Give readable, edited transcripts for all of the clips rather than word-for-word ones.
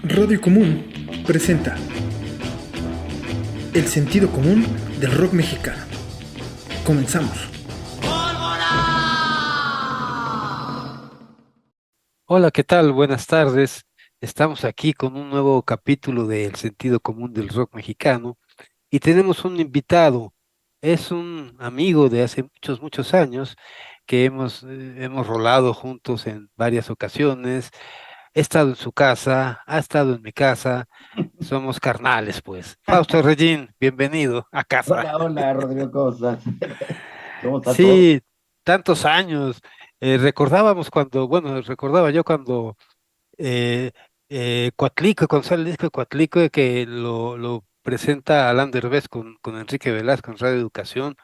Radio Común presenta El sentido común del rock mexicano. Comenzamos. Hola, ¿qué tal? Buenas tardes. Estamos aquí con un nuevo capítulo de El sentido común del rock mexicano y tenemos un invitado. Es un amigo de hace muchos, muchos años que hemos rolado juntos en varias ocasiones. He estado en su casa, ha estado en mi casa. Somos carnales, pues. Fausto Regín, bienvenido a casa. Hola, hola, Rodrigo, ¿cómo estás? ¿Cómo está todo? Sí, tantos años. Recordábamos cuando, bueno, recordaba yo cuando eh, Coatlicue, cuando sale el disco de Coatlicue, que lo presenta Alain Derbez con Enrique Velázquez en Radio Educación,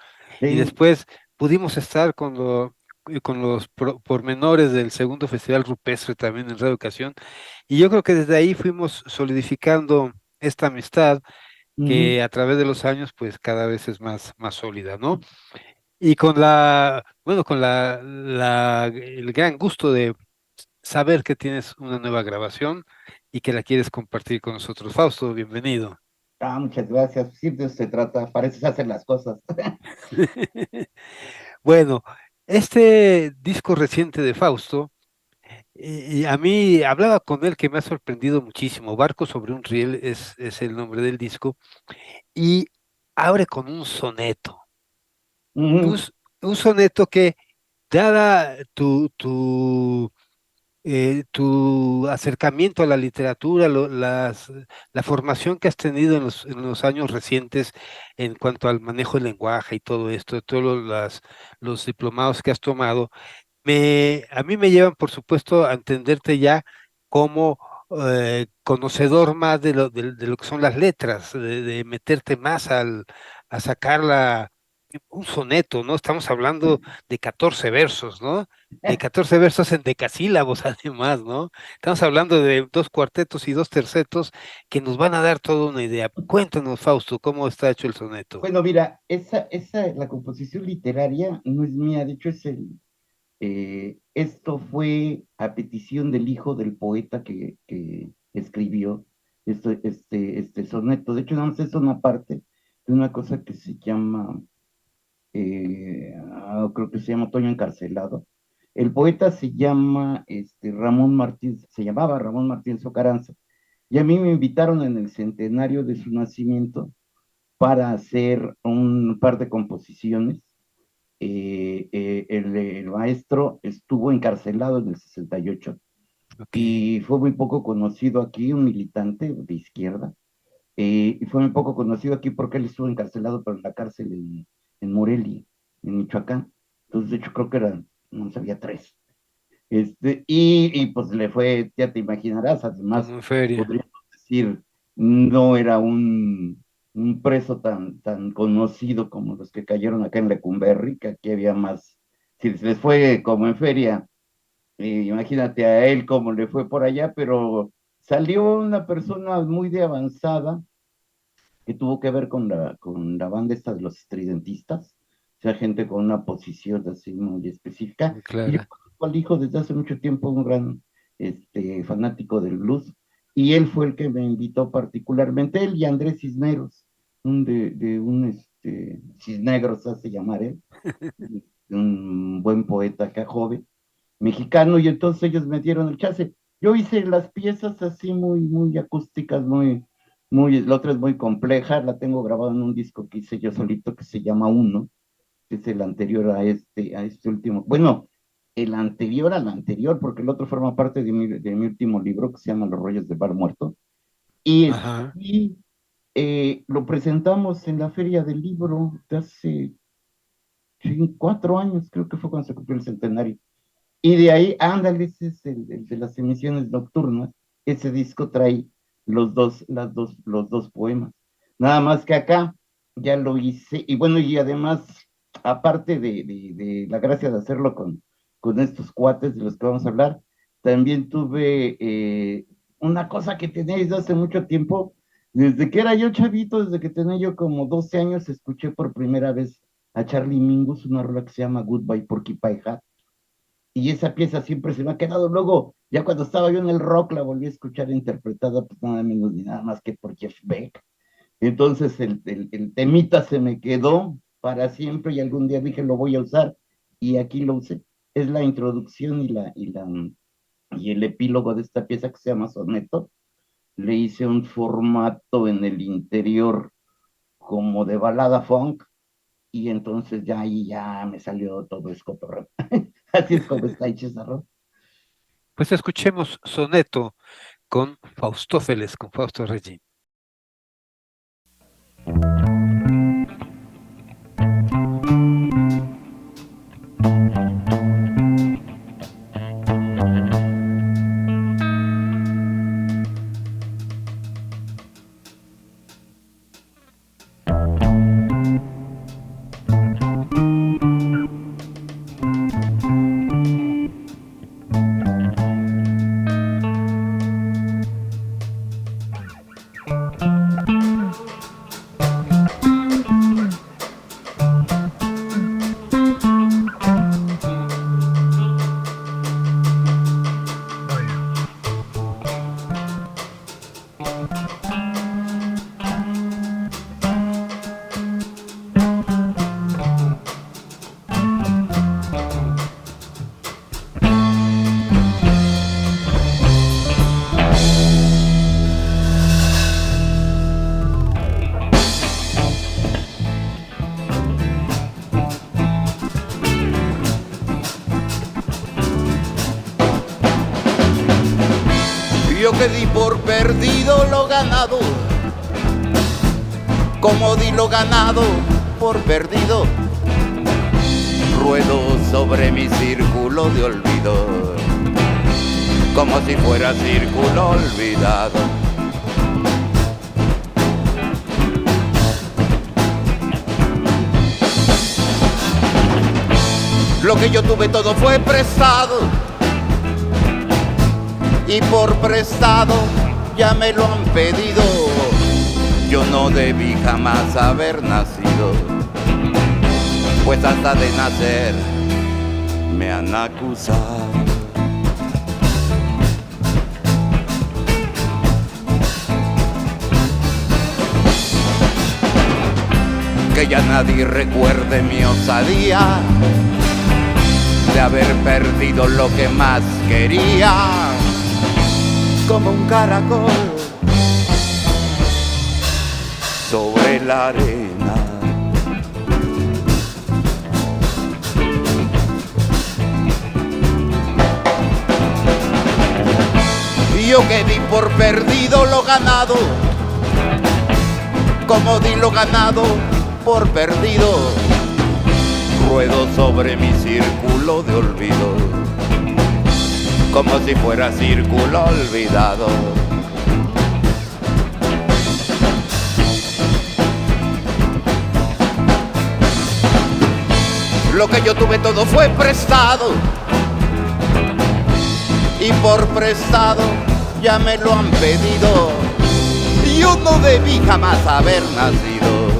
y Sí. después pudimos estar con los pormenores del segundo Festival Rupestre también en Radio Educación, y yo creo que desde ahí fuimos solidificando esta amistad Ujú. que a través de los años pues cada vez es más sólida, ¿no? Y con el gran gusto de saber que tienes una nueva grabación y que la quieres compartir con nosotros. Fausto, bienvenido. Muchas gracias. Sí, de eso se trata. Pareces hacer las cosas. Bueno, este disco reciente de Fausto, y a mí hablaba con él que me ha sorprendido muchísimo. Barco sobre un riel es el nombre del disco y abre con un soneto. Un, Ujú. s- un soneto que, dada tu acercamiento a la literatura, la formación que has tenido en los años recientes en cuanto al manejo del lenguaje y todo esto, los diplomados que has tomado, a mí me llevan, por supuesto, a entenderte ya como conocedor más de lo que son las letras, de meterte más a sacarla. Un soneto, ¿no? Estamos hablando de 14 versos, ¿no? De 14 versos en decasílabos, además, ¿no? Estamos hablando de dos cuartetos y dos tercetos que nos van a dar toda una idea. Cuéntanos, Fausto, cómo está hecho el soneto. Bueno, mira, la composición literaria no es mía. De hecho, esto fue a petición del hijo del poeta que escribió este soneto. De hecho, nada más es una parte de una cosa que se llama creo que se llama Otoño Encarcelado. El poeta se llama Ramón Martín, se llamaba Ramón Martín Socaranza, y a mí me invitaron en el centenario de su nacimiento para hacer un par de composiciones. El maestro estuvo encarcelado en el 68 Ok, y fue muy poco conocido aquí, un militante de izquierda, y fue muy poco conocido aquí porque él estuvo encarcelado pero en la cárcel en Morelia, en Michoacán. Entonces, de hecho, creo que eran, no sabía, tres. Pues le fue, ya te imaginarás, como además, en feria. podríamos decir, no era un preso tan conocido como los que cayeron acá en Lecumberri, que aquí había más, si les fue como en feria, imagínate a él cómo le fue por allá, pero salió una persona muy de avanzada que tuvo que ver con la banda esta de los estridentistas, o sea, gente con una posición así muy específica. Muy Y yo clara. conozco al hijo desde hace mucho tiempo, un gran fanático del blues, y él fue el que me invitó particularmente, él y Andrés Cisneros, Cisneros hace llamar él, un buen poeta acá joven, mexicano, y entonces ellos me dieron el chance. Yo hice las piezas así muy, muy acústicas, la otra es muy compleja, la tengo grabada en un disco que hice yo solito que se llama Uno, que es el anterior a este último. Bueno, el anterior al anterior, porque el otro forma parte de mi último libro que se llama Los Rollos de Bar Muerto. Y, Ajá. lo presentamos en la Feria del Libro de hace 4 años, creo que fue cuando se cumplió el centenario. Y de ahí, ándale, ese es el de las emisiones nocturnas. Ese disco trae los dos poemas. Nada más que acá ya lo hice. Y bueno, y además, aparte de la gracia de hacerlo con estos cuates de los que vamos a hablar, también tuve una cosa que tenía desde hace mucho tiempo. Desde que era yo chavito, desde que tenía yo como 12 años, escuché por primera vez a Charlie Mingus una rola que se llama Goodbye Porcupine Hat, y esa pieza siempre se me ha quedado. Luego, ya cuando estaba yo en el rock, la volví a escuchar interpretada, pues nada menos ni nada más que por Jeff Beck. Entonces el temita se me quedó para siempre y algún día dije lo voy a usar y aquí lo usé. Es la introducción y el epílogo de esta pieza que se llama Soneto. Le hice un formato en el interior como de balada funk y entonces ya ahí ya me salió todo escotorreo. Así es como está hecho esa ropa. Pues escuchemos Soneto con Faustófeles, con Fausto Regín. Yo que di por perdido lo ganado, como di lo ganado por perdido, ruedo sobre mi círculo de olvido, como si fuera círculo olvidado. Lo que yo tuve todo fue prestado, y por prestado ya me lo han pedido. Yo no debí jamás haber nacido, pues hasta de nacer me han acusado. Que ya nadie recuerde mi osadía de haber perdido lo que más quería, como un caracol sobre la arena. Y yo que di por perdido lo ganado, como di lo ganado por perdido, ruedo sobre mi círculo de olvido, como si fuera círculo olvidado. Lo que yo tuve todo fue prestado, y por prestado ya me lo han pedido. Yo no debí jamás haber nacido,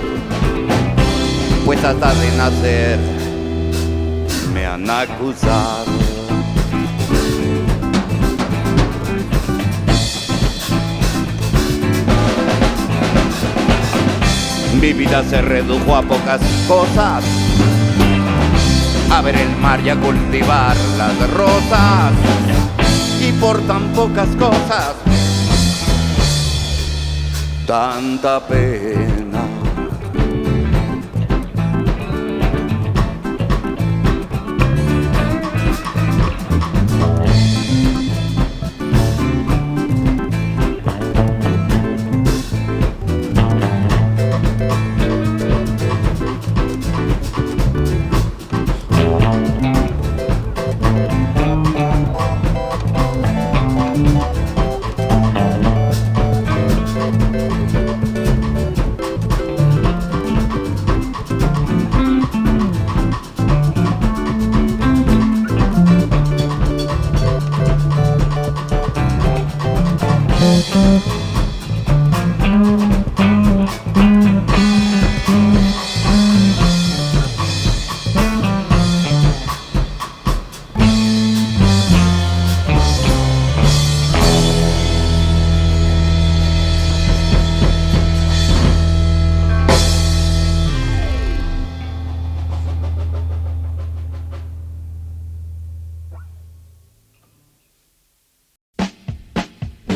pues hasta de nacer me han acusado. Mi vida se redujo a pocas cosas, a ver el mar y a cultivar las rosas, y por tan pocas cosas, tanta pena.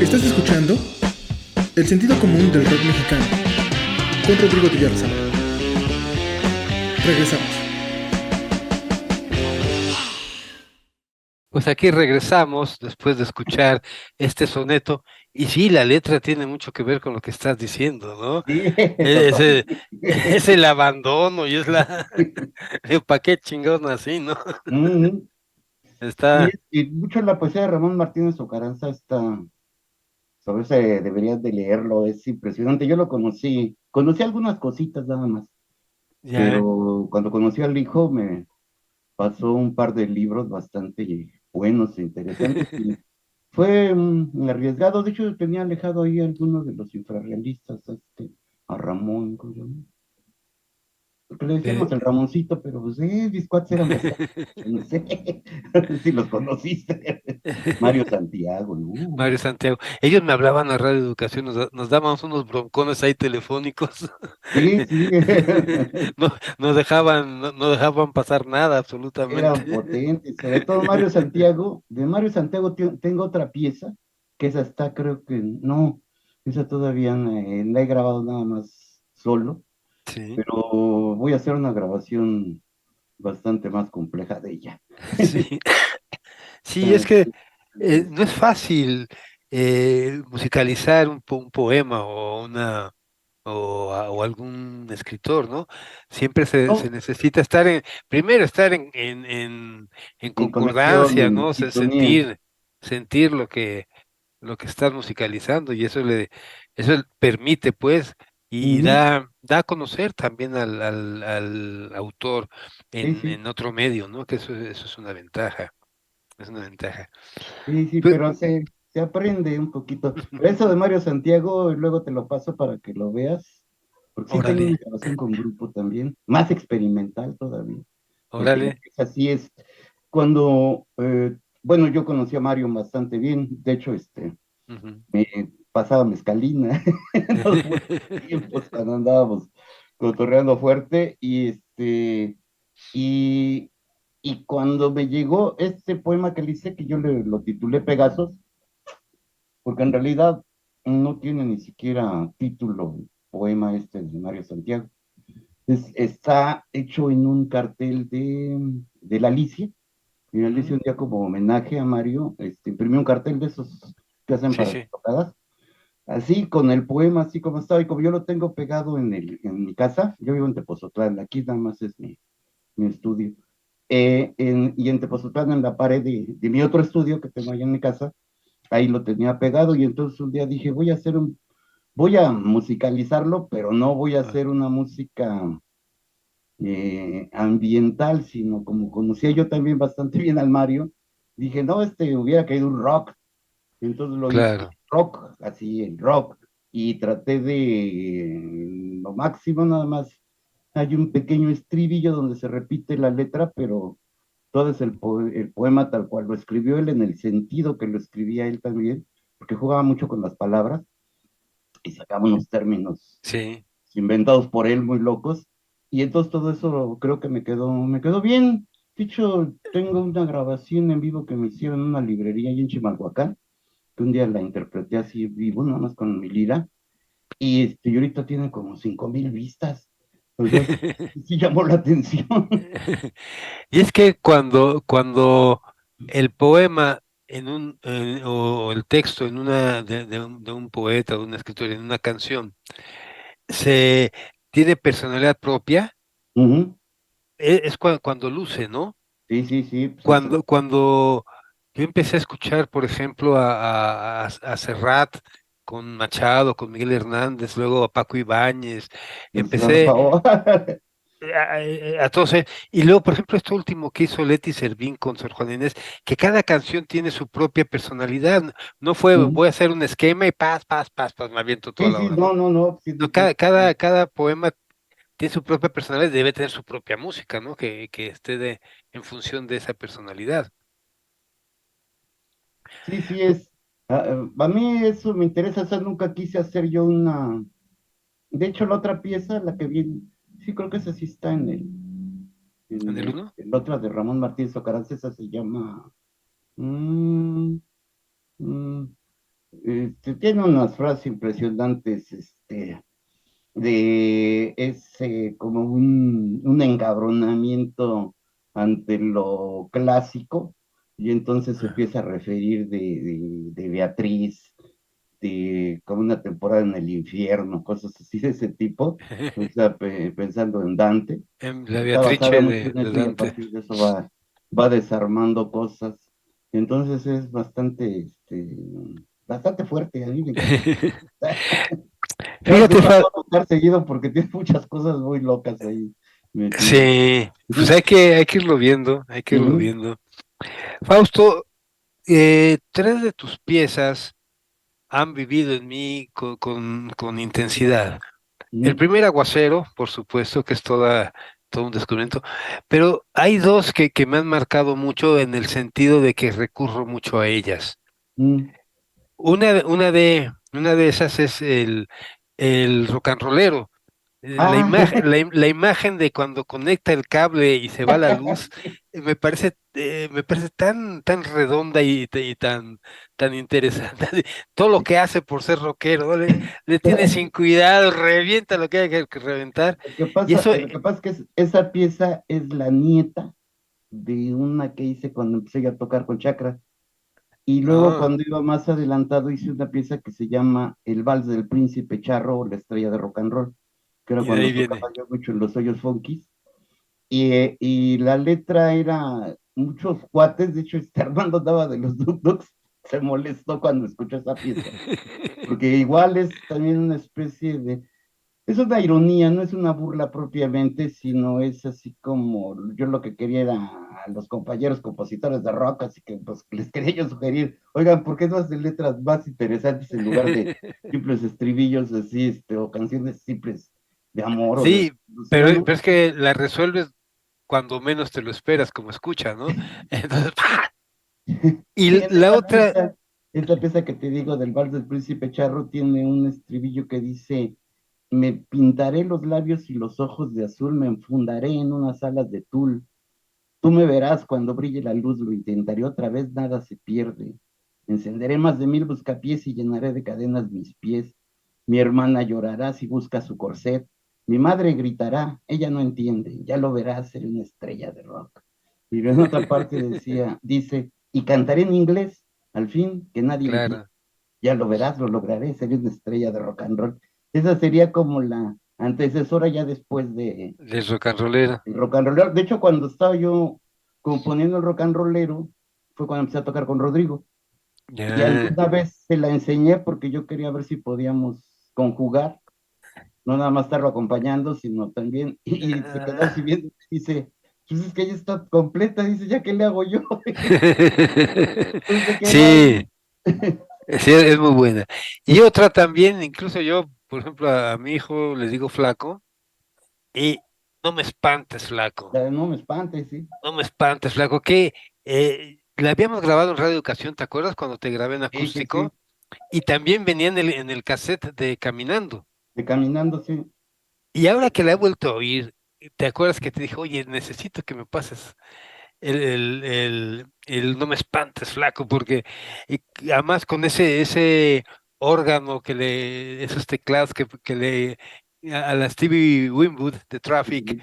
Estás escuchando El sentido común del rock mexicano con Rodrigo Villarreal. Regresamos. Pues aquí regresamos después de escuchar este soneto, y sí, la letra tiene mucho que ver con lo que estás diciendo, ¿no? Sí, Es el, totalmente. es el abandono y es la... ¿Para qué chingón así, no? Ujú. Sí, Está... y mucho la poesía de Ramón Martínez Ocaranza está, sobre eso deberías de leerlo, es impresionante. Yo lo conocí algunas cositas nada más, Ya, pero cuando conocí al hijo me pasó un par de libros bastante buenos e interesantes y fue arriesgado. De hecho, tenía alejado ahí algunos de los infrarrealistas, a Ramón, ¿cómo se llama? Porque le decíamos eh, el Ramoncito, pero pues mis cuates eran bastante, no sé si los conociste. Mario Santiago, ¿no? Mario Santiago. Ellos me hablaban a Radio Educación, nos dábamos unos broncones ahí telefónicos. Sí, sí, No dejaban pasar nada, absolutamente. eran potentes, sobre todo Mario Santiago. De Mario Santiago tengo otra pieza, que esa está, creo que no, esa todavía la he grabado nada más solo, Sí, pero voy a hacer una grabación bastante más compleja de ella. sí. Sí, es Está- que no es fácil musicalizar un poema o o algún escritor, ¿no? Siempre se no, necesita estar primero estar en en conexión, concordancia, en ¿no? sintonía. Sentir lo que estás musicalizando, y eso permite, pues, y Ujú. da a conocer también al autor Sí, sí. en otro medio, ¿no? Que eso es una ventaja, es una ventaja. Sí, sí, Pe- pero se aprende un poquito. Pero eso de Mario Santiago, luego te lo paso para que lo veas, porque sí tengo Órale, una grabación con grupo también, más experimental todavía, porque la órale. pieza sí es cuando, bueno, yo conocí a Mario bastante bien, de hecho, Ujú. me pasaba mezcalina en los buenos tiempos cuando andábamos cotorreando fuerte, y, y cuando me llegó este poema que le hice, que yo lo titulé Pegasos, porque en realidad no tiene ni siquiera título el poema este de Mario Santiago. Está hecho en un cartel de la Alicia, y la Alicia Mm, un día como homenaje a Mario, imprimió un cartel de esos que hacen sí, para las sí. tocadas, así con el poema, así como estaba, y como yo lo tengo pegado en mi casa, yo vivo en Tepozotlán, aquí nada más es mi estudio, y en Tepozotlán, en la pared de mi otro estudio que tengo allá en mi casa, ahí lo tenía pegado, y entonces un día dije, voy a musicalizarlo, pero no voy a Ah, hacer una música ambiental, sino como conocía yo también bastante bien al Mario, dije, no, hubiera caído un rock, entonces lo hice claro, rock, así el rock, y traté de lo máximo nada más. Hay un pequeño estribillo donde se repite la letra, pero todo es el poema tal cual lo escribió él, en el sentido que lo escribía él también, porque jugaba mucho con las palabras y sacaba unos términos sí. inventados por él muy locos. Y entonces todo eso creo que me quedó bien. De hecho, tengo una grabación en vivo que me hicieron en una librería ahí en Chimalhuacán, que un día la interpreté así en vivo, nada más con mi lira, y ahorita tiene como 5,000 vistas. Entonces, sí llamó la atención. Y es que cuando el poema o el texto en de un poeta, de un escritor, en una canción, se tiene personalidad propia, Ujú. es cuando luce, ¿no? Sí, sí, sí, pues eso. Cuando yo empecé a escuchar, por ejemplo, a Serrat con Machado, con Miguel Hernández, luego a Paco Ibáñez, Por empecé favor. a todos, y luego, por ejemplo, esto último que hizo Leti Servín con Sor Juana Inés, que cada canción tiene su propia personalidad. No fue Ujú. voy a hacer un esquema y me aviento toda Sí, la sí, obra, ¿no? no, no, no, sí, No, sí, sí. cada poema tiene su propia personalidad y debe tener su propia música, ¿no? Que esté en función de esa personalidad. Sí, sí, a mí eso me interesa, o sea, nunca quise hacer yo de hecho, la otra pieza, la que vi, sí creo que esa sí está ¿En el uno? en otra de Ramón Martínez Ocaranza, esa se llama, mm, mm, Tiene unas frases impresionantes, de ese como un encabronamiento ante lo clásico, y entonces se empieza a referir de Beatriz, de como una temporada en el infierno, cosas así de ese tipo, o sea, pensando en Dante. La Está basada Beatrice mucho en de eso y a Dante. partir de eso va desarmando cosas. Entonces es bastante fuerte, a mí me encanta. Claro que Fíjate, no la puedo tocar seguido porque tiene muchas cosas muy locas ahí metidas. sí, pues hay que irlo viendo, hay que irlo Ujú, viendo. Fausto, tres de tus piezas han vivido en mí con intensidad. El ujú, primer Aguacero, por supuesto, que es todo un descubrimiento, pero hay dos que me han marcado mucho en el sentido de que recurro mucho a ellas. ujú. Una de esas es el rock and rollero. Ah, La imagen de cuando conecta el cable y se va la luz, sí, me parece tan redonda y tan interesante. Todo lo que hace por ser rockero, ¿no? Le tiene sin cuidado, revienta lo que hay que reventar. Y eso, lo que pasa es que esa pieza es la nieta de una que hice cuando empecé yo a tocar con Chakra. Y luego ah, cuando iba más adelantado hice una pieza que se llama El Vals del Príncipe Charro o la estrella de rock and roll, que era y de ahí cuando viene. tocaba yo mucho en los hoyos funkis. Y la letra era muchos cuates, de hecho, Armando daba de los Duk Duks, se molestó cuando escuchó esa pieza, porque igual es también una especie de, es una ironía, no es una burla propiamente, sino es así como yo lo que quería era a los compañeros compositores de rock, así que pues les quería yo sugerir, oigan, ¿por qué no hacen letras más interesantes en lugar de simples estribillos así, o canciones simples de amor o de Sí, desilusión, ¿no? pero es que la resuelves cuando menos te lo esperas como escucha, ¿no? Entonces, ¡pa! Sí, Y en la otra, esta pieza que te digo del Vals del Príncipe Charro tiene un estribillo que dice, me pintaré los labios y los ojos de azul, me enfundaré en unas alas de tul. Tú me verás cuando brille la luz, lo intentaré otra vez, nada se pierde. Encenderé más de 1000 buscapiés y llenaré de cadenas mis pies. Mi hermana llorará si busca su corset. Mi madre gritará, ella no entiende, ya lo verás, seré una estrella de rock. Y en otra parte dice, y cantaré en inglés, al fin, que nadie entiende. claro, Ya lo verás, lo lograré, seré una estrella de rock and roll. Esa sería como la antecesora ya después del rock and rollero. el rock and rollero. De hecho, cuando estaba yo componiendo el rock and rollero, fue cuando empecé a tocar con Rodrigo. Y Ya. alguna vez se la enseñé porque yo quería ver si podíamos conjugar, no nada más estarlo acompañando, sino también, y se quedó así viendo, y dice, pues es que ella está completa, dice, ¿ya qué le hago yo? Entonces se quedó Sí, ahí. sí, es muy buena. Y otra también, incluso yo, por ejemplo, a mi hijo le digo flaco, y no me espantes, flaco, No me espantes, sí. no me espantes, flaco, que la habíamos grabado en Radio Educación, ¿te acuerdas cuando te grabé en Sí, sí, sí. acústico? Y también venía en el cassette de Caminando. De caminando, sí. Y ahora que la he vuelto a oír, ¿te acuerdas que te dije, oye, necesito que me pases el no me espantes, flaco, porque además con ese órgano esos teclados que le a la Stevie Winwood de Traffic,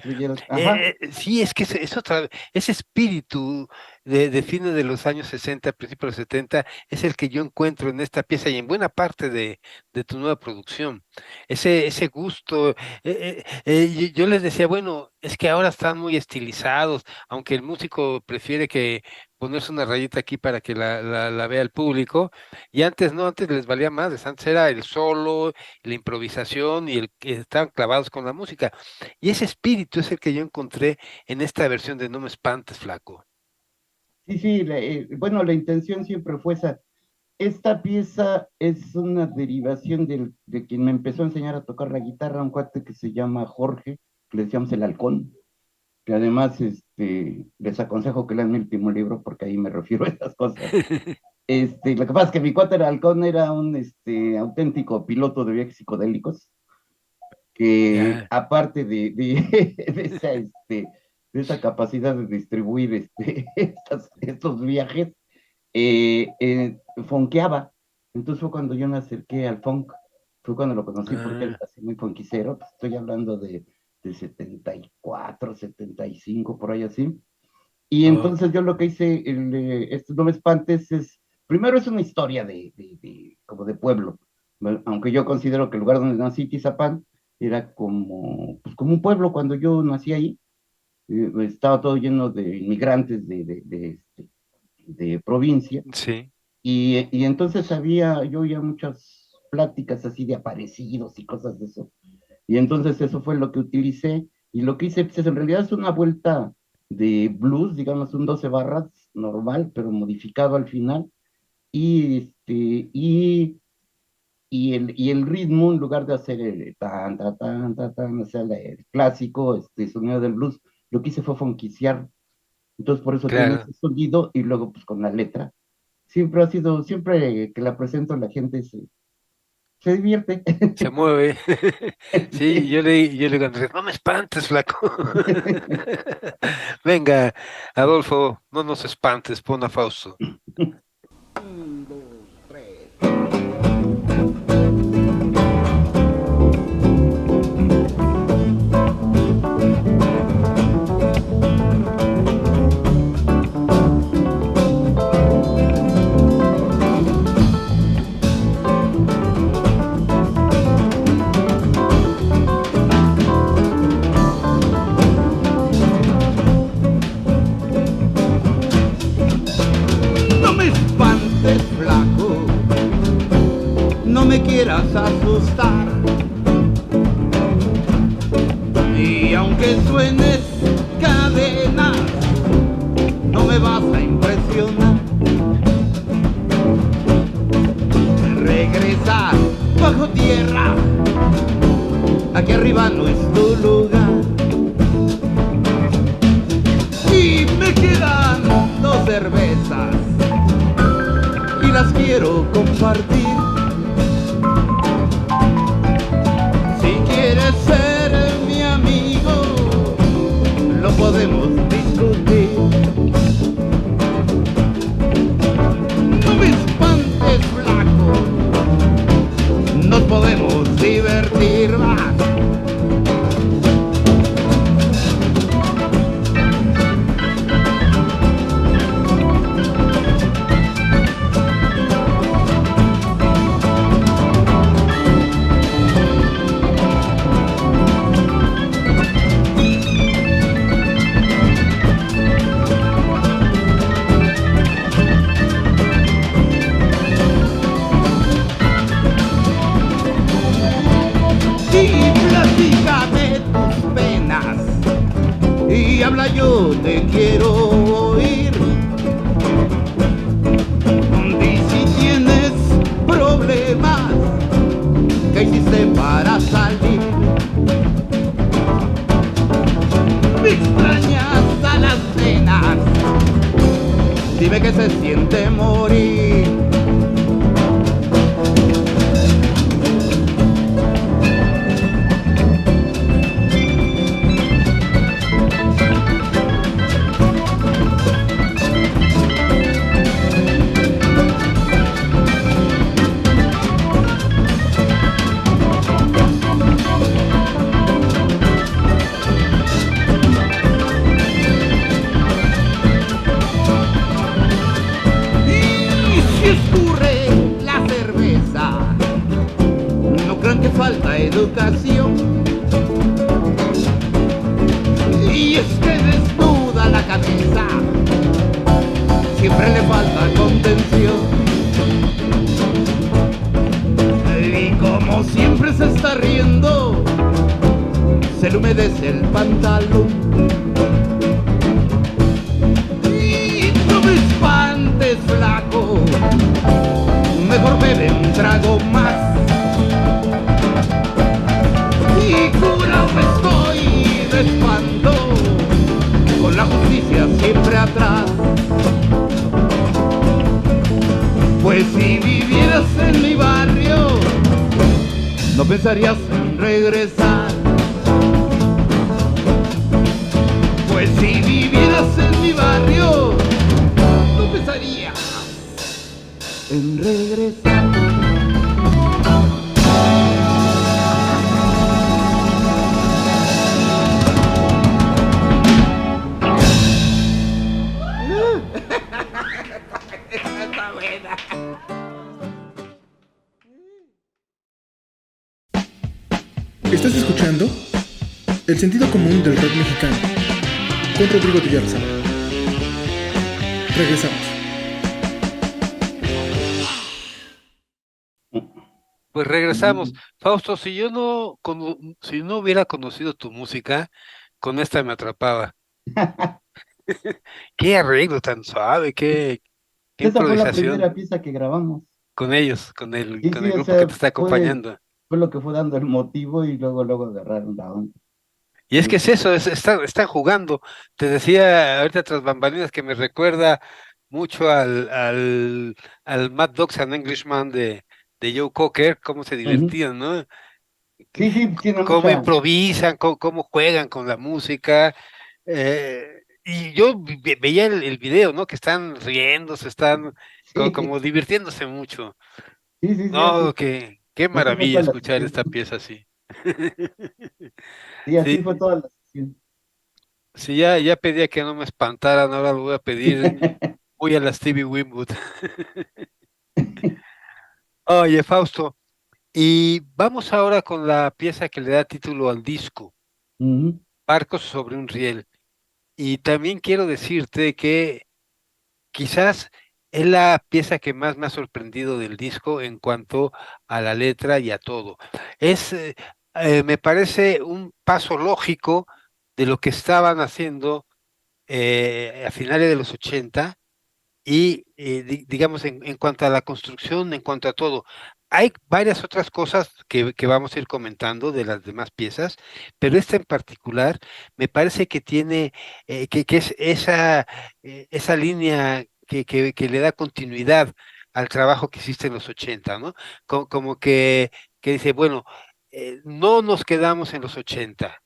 Ajá. sí, es que ese espíritu de fines de los años 60, principios de los 70, es el que yo encuentro en esta pieza y en buena parte de tu nueva producción. Ese gusto, yo les decía, bueno, es que ahora están muy estilizados, aunque el músico prefiere que ponerse una rayita aquí para que la vea el público, y antes no, antes les valía más, antes era el solo, la improvisación y el que estaban clavados con la música. Y ese espíritu es el que yo encontré en esta versión de No me espantes, flaco. Sí, sí, bueno, la intención siempre fue esa. Esta pieza es una derivación de quien me empezó a enseñar a tocar la guitarra, un cuate que se llama Jorge, que le decíamos el Halcón, que además les aconsejo que lean mi último libro porque ahí me refiero a estas cosas. Lo que pasa es que mi cuate el Halcón era un auténtico piloto de viajes psicodélicos, que Ya. aparte de esa capacidad de distribuir estos viajes, fonqueaba. Entonces fue cuando yo me acerqué al funk, fue cuando lo conocí porque él Ah, es así muy funkicero, pues estoy hablando de 74, 75, por ahí así. Y oh, entonces yo lo que hice, No me espantes, primero es una historia como de pueblo, ¿no? Aunque yo considero que el lugar donde nací, Tizapán, era pues como un pueblo cuando yo nací ahí. Estaba todo lleno de inmigrantes de provincia, sí, y entonces yo oía muchas pláticas así de aparecidos y cosas de eso. Y entonces eso fue lo que utilicé, y lo que hice, pues en realidad es una vuelta de blues, digamos un 12 barras normal, pero modificado al final, y, y el ritmo, en lugar de hacer el tan, tan, tan, tan, tan, o sea, el clásico sonido del blues, lo que hice fue fonquiciar, entonces por eso tiene claro, ese sonido, y luego pues con la letra. Siempre que la presento la gente se divierte. se mueve. Sí, yo le digo a Andrés, no me espantes, flaco. Venga, Adolfo, no nos espantes, pon a Fausto. Un, dos, tres. No me espantes, flaco, no me quieras asustar. Y aunque suenes cadenas, no me vas a impresionar. Regresar bajo tierra, aquí arriba no es tu lugar. Y me quedan 2 cervezas y las quiero compartir. Si quieres ser mi amigo, lo podemos discutir. No me espantes, flaco, nos podemos divertir más. Y platícame tus penas, y habla, yo te quiero oír. Y si tienes problemas, ¿qué hiciste para salir? Me extrañas a las penas, dime qué se siente morir. Y si escurre la cerveza, no crean que falta educación. Y es que desnuda la cabeza, siempre le falta contención. Y como siempre se está riendo, se le humedece el pantalón. Y no me espantes, flaco, mejor bebe un trago más. Y curado estoy de espanto, con la justicia siempre atrás. Pues si vivieras en mi barrio, no pensarías en regresar. Pues si vivieras en mi barrio, no pensarías en regresando. Estás escuchando El sentido común del rock mexicano con Rodrigo Villarza. Regresamos. Pues regresamos. Fausto, si no hubiera conocido tu música, con esta me atrapaba. Qué arreglo tan suave, qué Esa fue la improvisación primera pieza que grabamos. con ellos, Sí, con sí, el o grupo que sea, te está acompañando. fue lo que fue dando el motivo y luego agarraron la onda. Y es que es eso, están jugando. Te decía ahorita tras bambalinas que me recuerda mucho al Mad Dogs and Englishman de Joe Cocker, cómo se Ujú. divertían, ¿no? Sí, sí, tiene Cómo mucha. improvisan, cómo juegan con la música. Y yo veía el video, ¿no? Que están riendo, se están Sí, como divirtiéndose mucho. sí, sí, sí, No, qué así fue maravilla toda la escuchar sesión. esta pieza así. Sí, Sí, así fue toda la sesión. sí, ya pedía que no me espantaran, ahora lo voy a pedir. Voy a la Stevie Winwood. Oye, Fausto, y vamos ahora con la pieza que le da título al disco, Ujú. Barcos sobre un riel. Y también quiero decirte que quizás es la pieza que más me ha sorprendido del disco en cuanto a la letra y a todo. Es, me parece un paso lógico de lo que estaban haciendo a finales de los 80 y digamos en cuanto a la construcción, en cuanto a todo. Hay varias otras cosas que vamos a ir comentando de las demás piezas, pero esta en particular me parece que tiene, que es esa línea que le da continuidad al trabajo que hiciste en los 80, ¿no? Como que dice, bueno, no nos quedamos en los 80,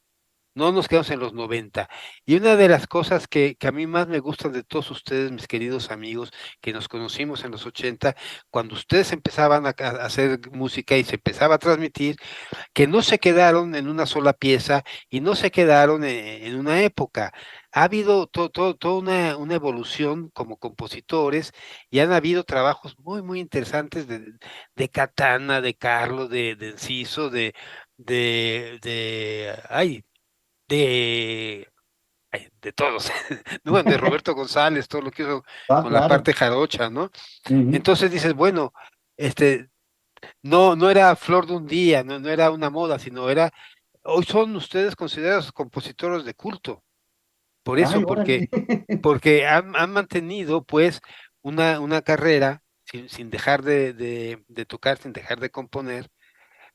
no nos quedamos en los 90. Y una de las cosas que a mí más me gustan de todos ustedes, mis queridos amigos, que nos conocimos en los 80, cuando ustedes empezaban a hacer música y se empezaba a transmitir, que no se quedaron en una sola pieza y no se quedaron en una época. Ha habido toda una evolución como compositores y han habido trabajos muy interesantes de Catana, de Carlos, de Enciso, ay, de, de todos, no, bueno, de Roberto González, todo lo que hizo Ah, con la claro. parte jarocha, ¿no? Ujú. Entonces dices, bueno, este, no era flor de un día, no era una moda, sino hoy son ustedes considerados compositores de culto, por eso, Ay, órale. porque han mantenido pues una carrera sin dejar de tocar, sin dejar de componer,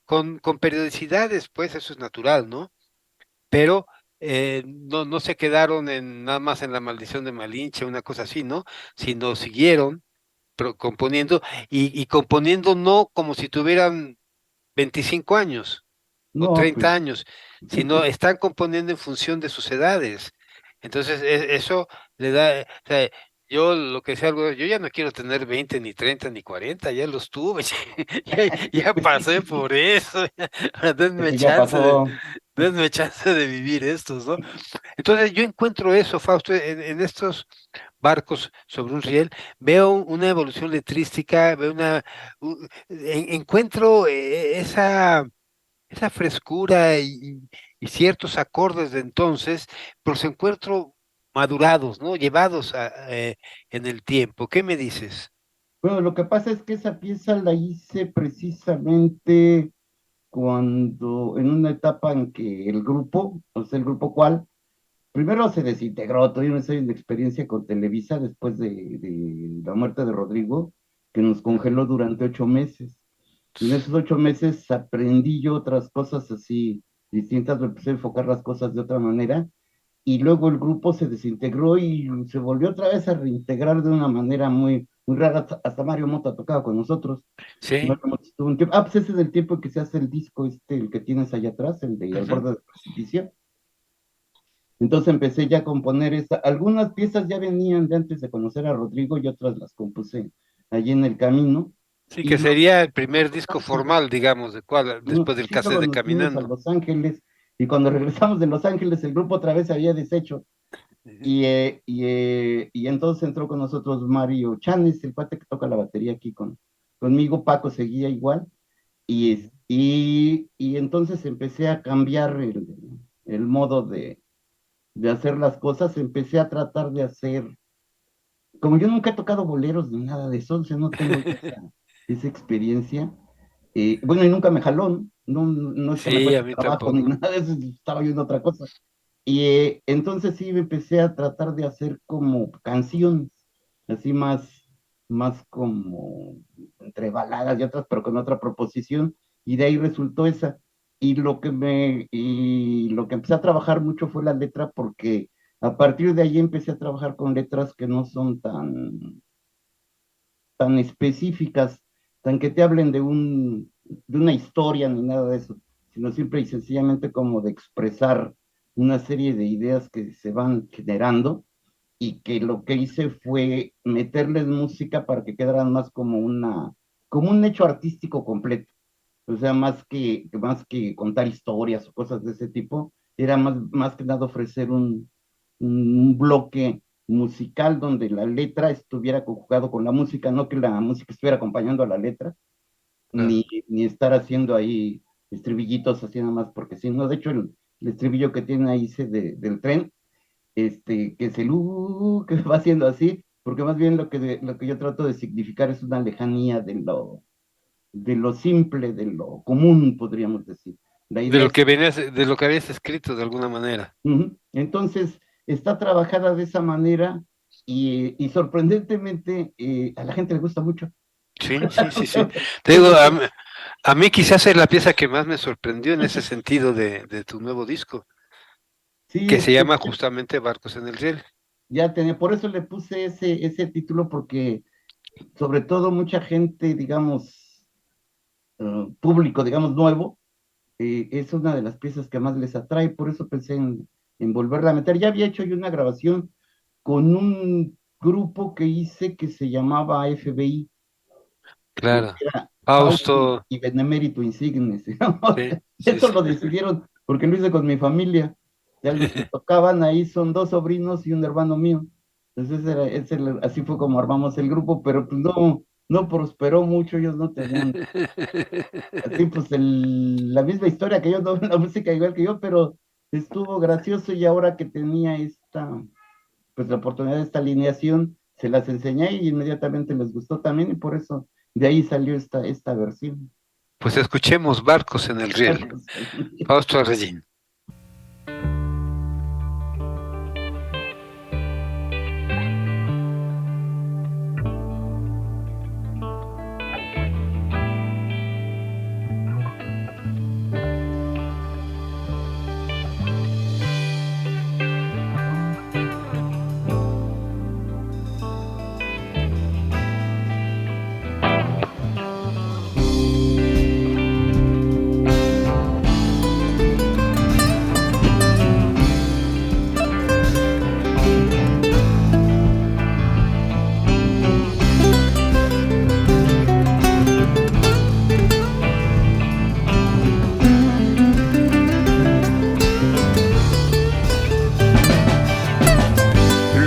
con periodicidades, pues eso es natural, ¿no? Pero no se quedaron nada más en la maldición de Malinche, una cosa así, ¿no? Sino siguieron componiendo y componiendo no como si tuvieran 25 años o No, 30 pues. años, sino están componiendo en función de sus edades. Entonces, eso le da, o sea, yo lo que sea, yo ya no quiero tener 20 ni 30 ni 40, ya los tuve, ya Pues sí, pasé sí, sí. por eso, ahora Eso ya pasó. denme chance de vivir estos, ¿no? Entonces, yo encuentro eso, Fausto, en estos barcos sobre un riel, veo una evolución letrística, veo encuentro esa frescura y ciertos acordes de entonces, pero los encuentro madurados, ¿no? Llevados en el tiempo. ¿Qué me dices? Bueno, lo que pasa es que esa pieza la hice precisamente cuando, en una etapa en que el grupo, o sea, el grupo cual, primero se desintegró, tuvimos una experiencia con Televisa después de la muerte de Rodrigo, que nos congeló durante 8 meses. Y en esos 8 meses aprendí yo otras cosas así distintas, me empecé a enfocar las cosas de otra manera, y luego el grupo se desintegró y se volvió otra vez a reintegrar de una manera muy rara. Hasta Mario Mota tocaba con nosotros. Sí. Mario Mota estuvo un tiempo. Ah, pues ese es el tiempo en que se hace el disco, el que tienes allá atrás, el de Al Ujú. borde del precipicio. Entonces empecé ya a componer esa. Algunas piezas ya venían de antes de conocer a Rodrigo y otras las compuse allí en el camino. Sí, Y que sería el primer disco formal, digamos, después del sí, cassette luego de nos fuimos a Caminando. Los Ángeles, y cuando regresamos de Los Ángeles, el grupo otra vez se había deshecho. Y entonces entró con nosotros Mario Chanes, el cuate que toca la batería aquí conmigo. Paco seguía igual. Y entonces empecé a cambiar el modo de hacer las cosas. Empecé a tratar de hacer, como yo nunca he tocado boleros ni nada de eso, o sea, no tengo esa experiencia. Bueno, y nunca me jaló, ¿no? No es que me Sí, a cueste mí trabajo ni tampoco. nada de eso, estaba yo en otra cosa. Y entonces sí me empecé a tratar de hacer como canciones, así más como entre baladas y otras, pero con otra proposición, y de ahí resultó esa. Y lo que empecé a trabajar mucho fue la letra, porque a partir de ahí empecé a trabajar con letras que no son tan específicas, tan que te hablen de una historia ni nada de eso, sino simple y sencillamente como de expresar una serie de ideas que se van generando, y que lo que hice fue meterles música para que quedaran más como un hecho artístico completo. O sea, más que contar historias o cosas de ese tipo, era más que nada ofrecer un bloque musical donde la letra estuviera conjugado con la música, no que la música estuviera acompañando a la letra, Claro. ni estar haciendo ahí estribillitos así nada más, porque si no, de hecho el estribillo que tiene ahí del tren, que es que va haciendo así, porque más bien lo que yo trato de significar es una lejanía de lo simple, de lo común, podríamos decir. La idea es, De lo que habías escrito de alguna manera. entonces, está trabajada de esa manera, y sorprendentemente a la gente le gusta mucho. Sí, sí, sí, sí. Te digo, Eso fue. a mí quizás es la pieza que más me sorprendió en ese sentido de tu nuevo disco, Sí, que se llama justamente Barcos en el Cielo. ya tenía, por eso le puse ese título, porque sobre todo mucha gente, digamos, público, digamos, nuevo, es una de las piezas que más les atrae. Por eso pensé en volverla a meter. Ya había hecho yo una grabación con un grupo que hice que se llamaba FBI, Claro. que era Fausto Fausto, y Benemérito Insignes, digamos. sí, sí, Eso sí. lo decidieron porque lo hice con mi familia. Ya los que tocaban ahí son dos sobrinos y un hermano mío. Entonces así fue como armamos el grupo, pero pues no prosperó mucho. Ellos no tenían así pues la misma historia que yo, no la música igual que yo, pero estuvo gracioso. Y ahora que tenía pues la oportunidad de esta alineación, se las enseñé y inmediatamente les gustó también, y por eso de ahí salió esta versión. Pues escuchemos Barcos en el Riel. Fausto Regín.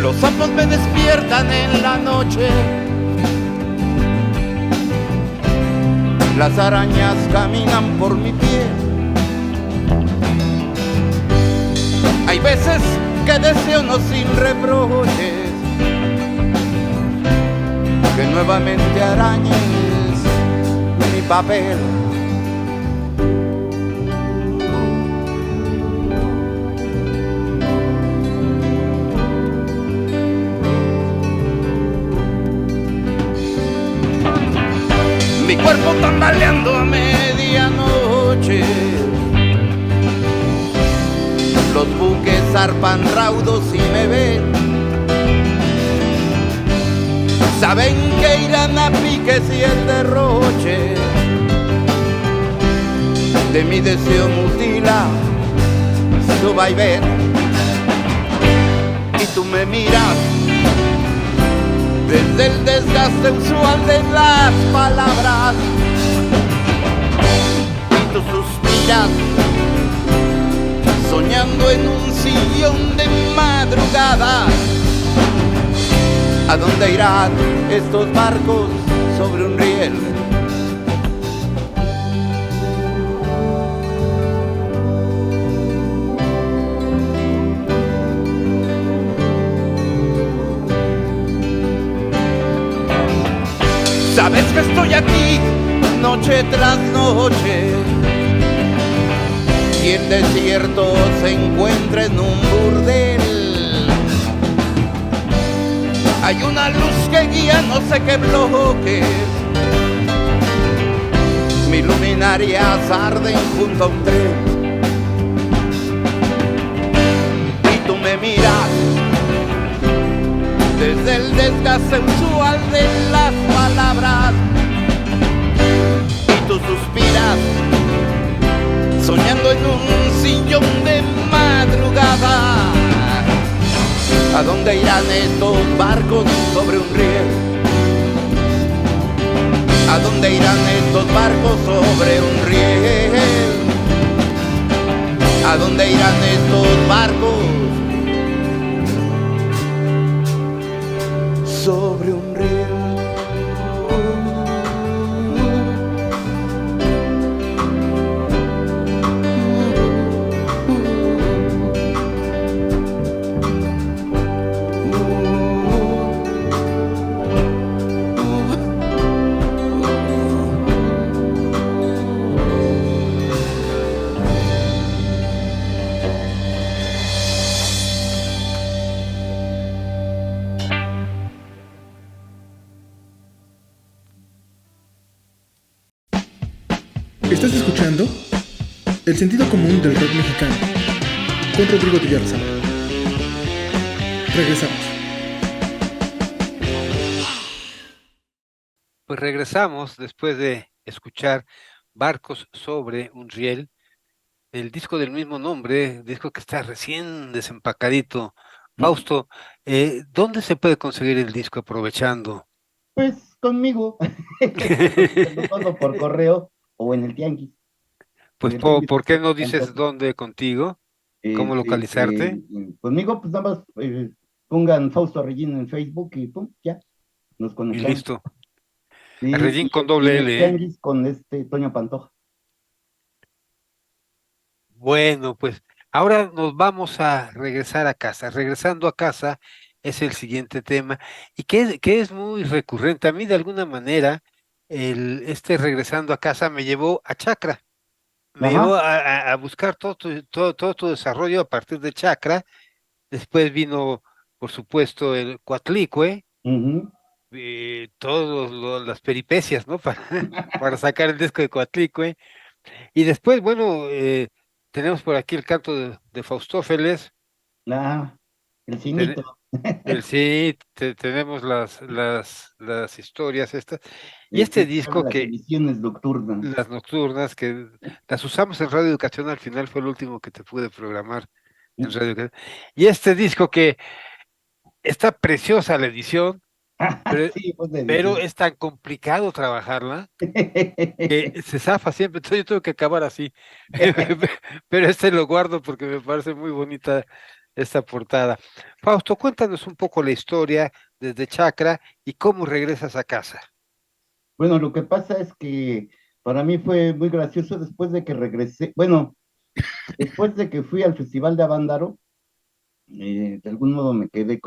Los sapos me despiertan en la noche, las arañas caminan por mi piel. Hay veces que deseo no sin reproches que nuevamente arañes mi papel. Mi cuerpo tambaleando a medianoche, los buques zarpan raudos y me ven. Saben que irán a piques y el derroche de mi deseo mutila su vaivén. Y tú me miras desde el desgaste usual de las palabras. Y tú suspiras, soñando en un sillón de madrugada. ¿A dónde irán estos barcos sobre un riel? Sabes que estoy aquí noche tras noche y el desierto se encuentra en un burdel. Hay una luz que guía no sé qué bloques, mis luminarias arden junto a un tren y tú me miras desde el desgaste usual de las palabras y tú suspiras, soñando en un sillón de madrugada. ¿A dónde irán estos barcos sobre un riel? ¿A dónde irán estos barcos sobre un riel? ¿A dónde irán estos barcos sobre un riel? Estás escuchando El sentido común del rock mexicano con Rodrigo Villarza. Regresamos. Pues regresamos después de escuchar Barcos sobre un riel, el disco del mismo nombre, disco que está recién desempacadito. Fausto, ¿dónde se puede conseguir el disco aprovechando? Pues conmigo, todo por correo o en el tianguis. Pues En el tianguis ¿por qué no Toño dices Pantoja. dónde contigo? ¿Cómo localizarte? Conmigo, pues nada más pongan Fausto Arregín en Facebook y pum, ya, nos Y conectamos. listo. Sí, Arregín con y doble en el L, ¿eh? tianguis con Toño Pantoja. Bueno, pues ahora nos vamos a regresar a casa. Regresando a casa es el siguiente tema y que es muy recurrente. A mí de alguna manera este regresando a casa me llevó a Chacra, me llevó Ajá. a buscar todo tu desarrollo a partir de Chacra. Después vino, por supuesto, el Coatlicue, Ujú. todas las peripecias, ¿no? Para sacar el disco de Coatlicue. Y después, bueno, tenemos por aquí el canto de Faustófeles. Ah, el ten- cinito. sí, tenemos las historias estas. Y El este que se llama disco Las que, Ediciones Nocturnas. las nocturnas, que las usamos en Radio Educación, al final fue el último que te pude programar en Radio Educación. Y este disco que está preciosa la edición, pero, Sí, pues de pero edición. es tan complicado trabajarla que se zafa siempre, entonces yo tengo que acabar así. Pero este lo guardo porque me parece muy bonita esta portada. Fausto, cuéntanos un poco la historia desde Chacra y cómo regresas a casa. Bueno, lo que pasa es que para mí fue muy gracioso después de que regresé, bueno, después de que fui al Festival de Avándaro, de algún modo me quedé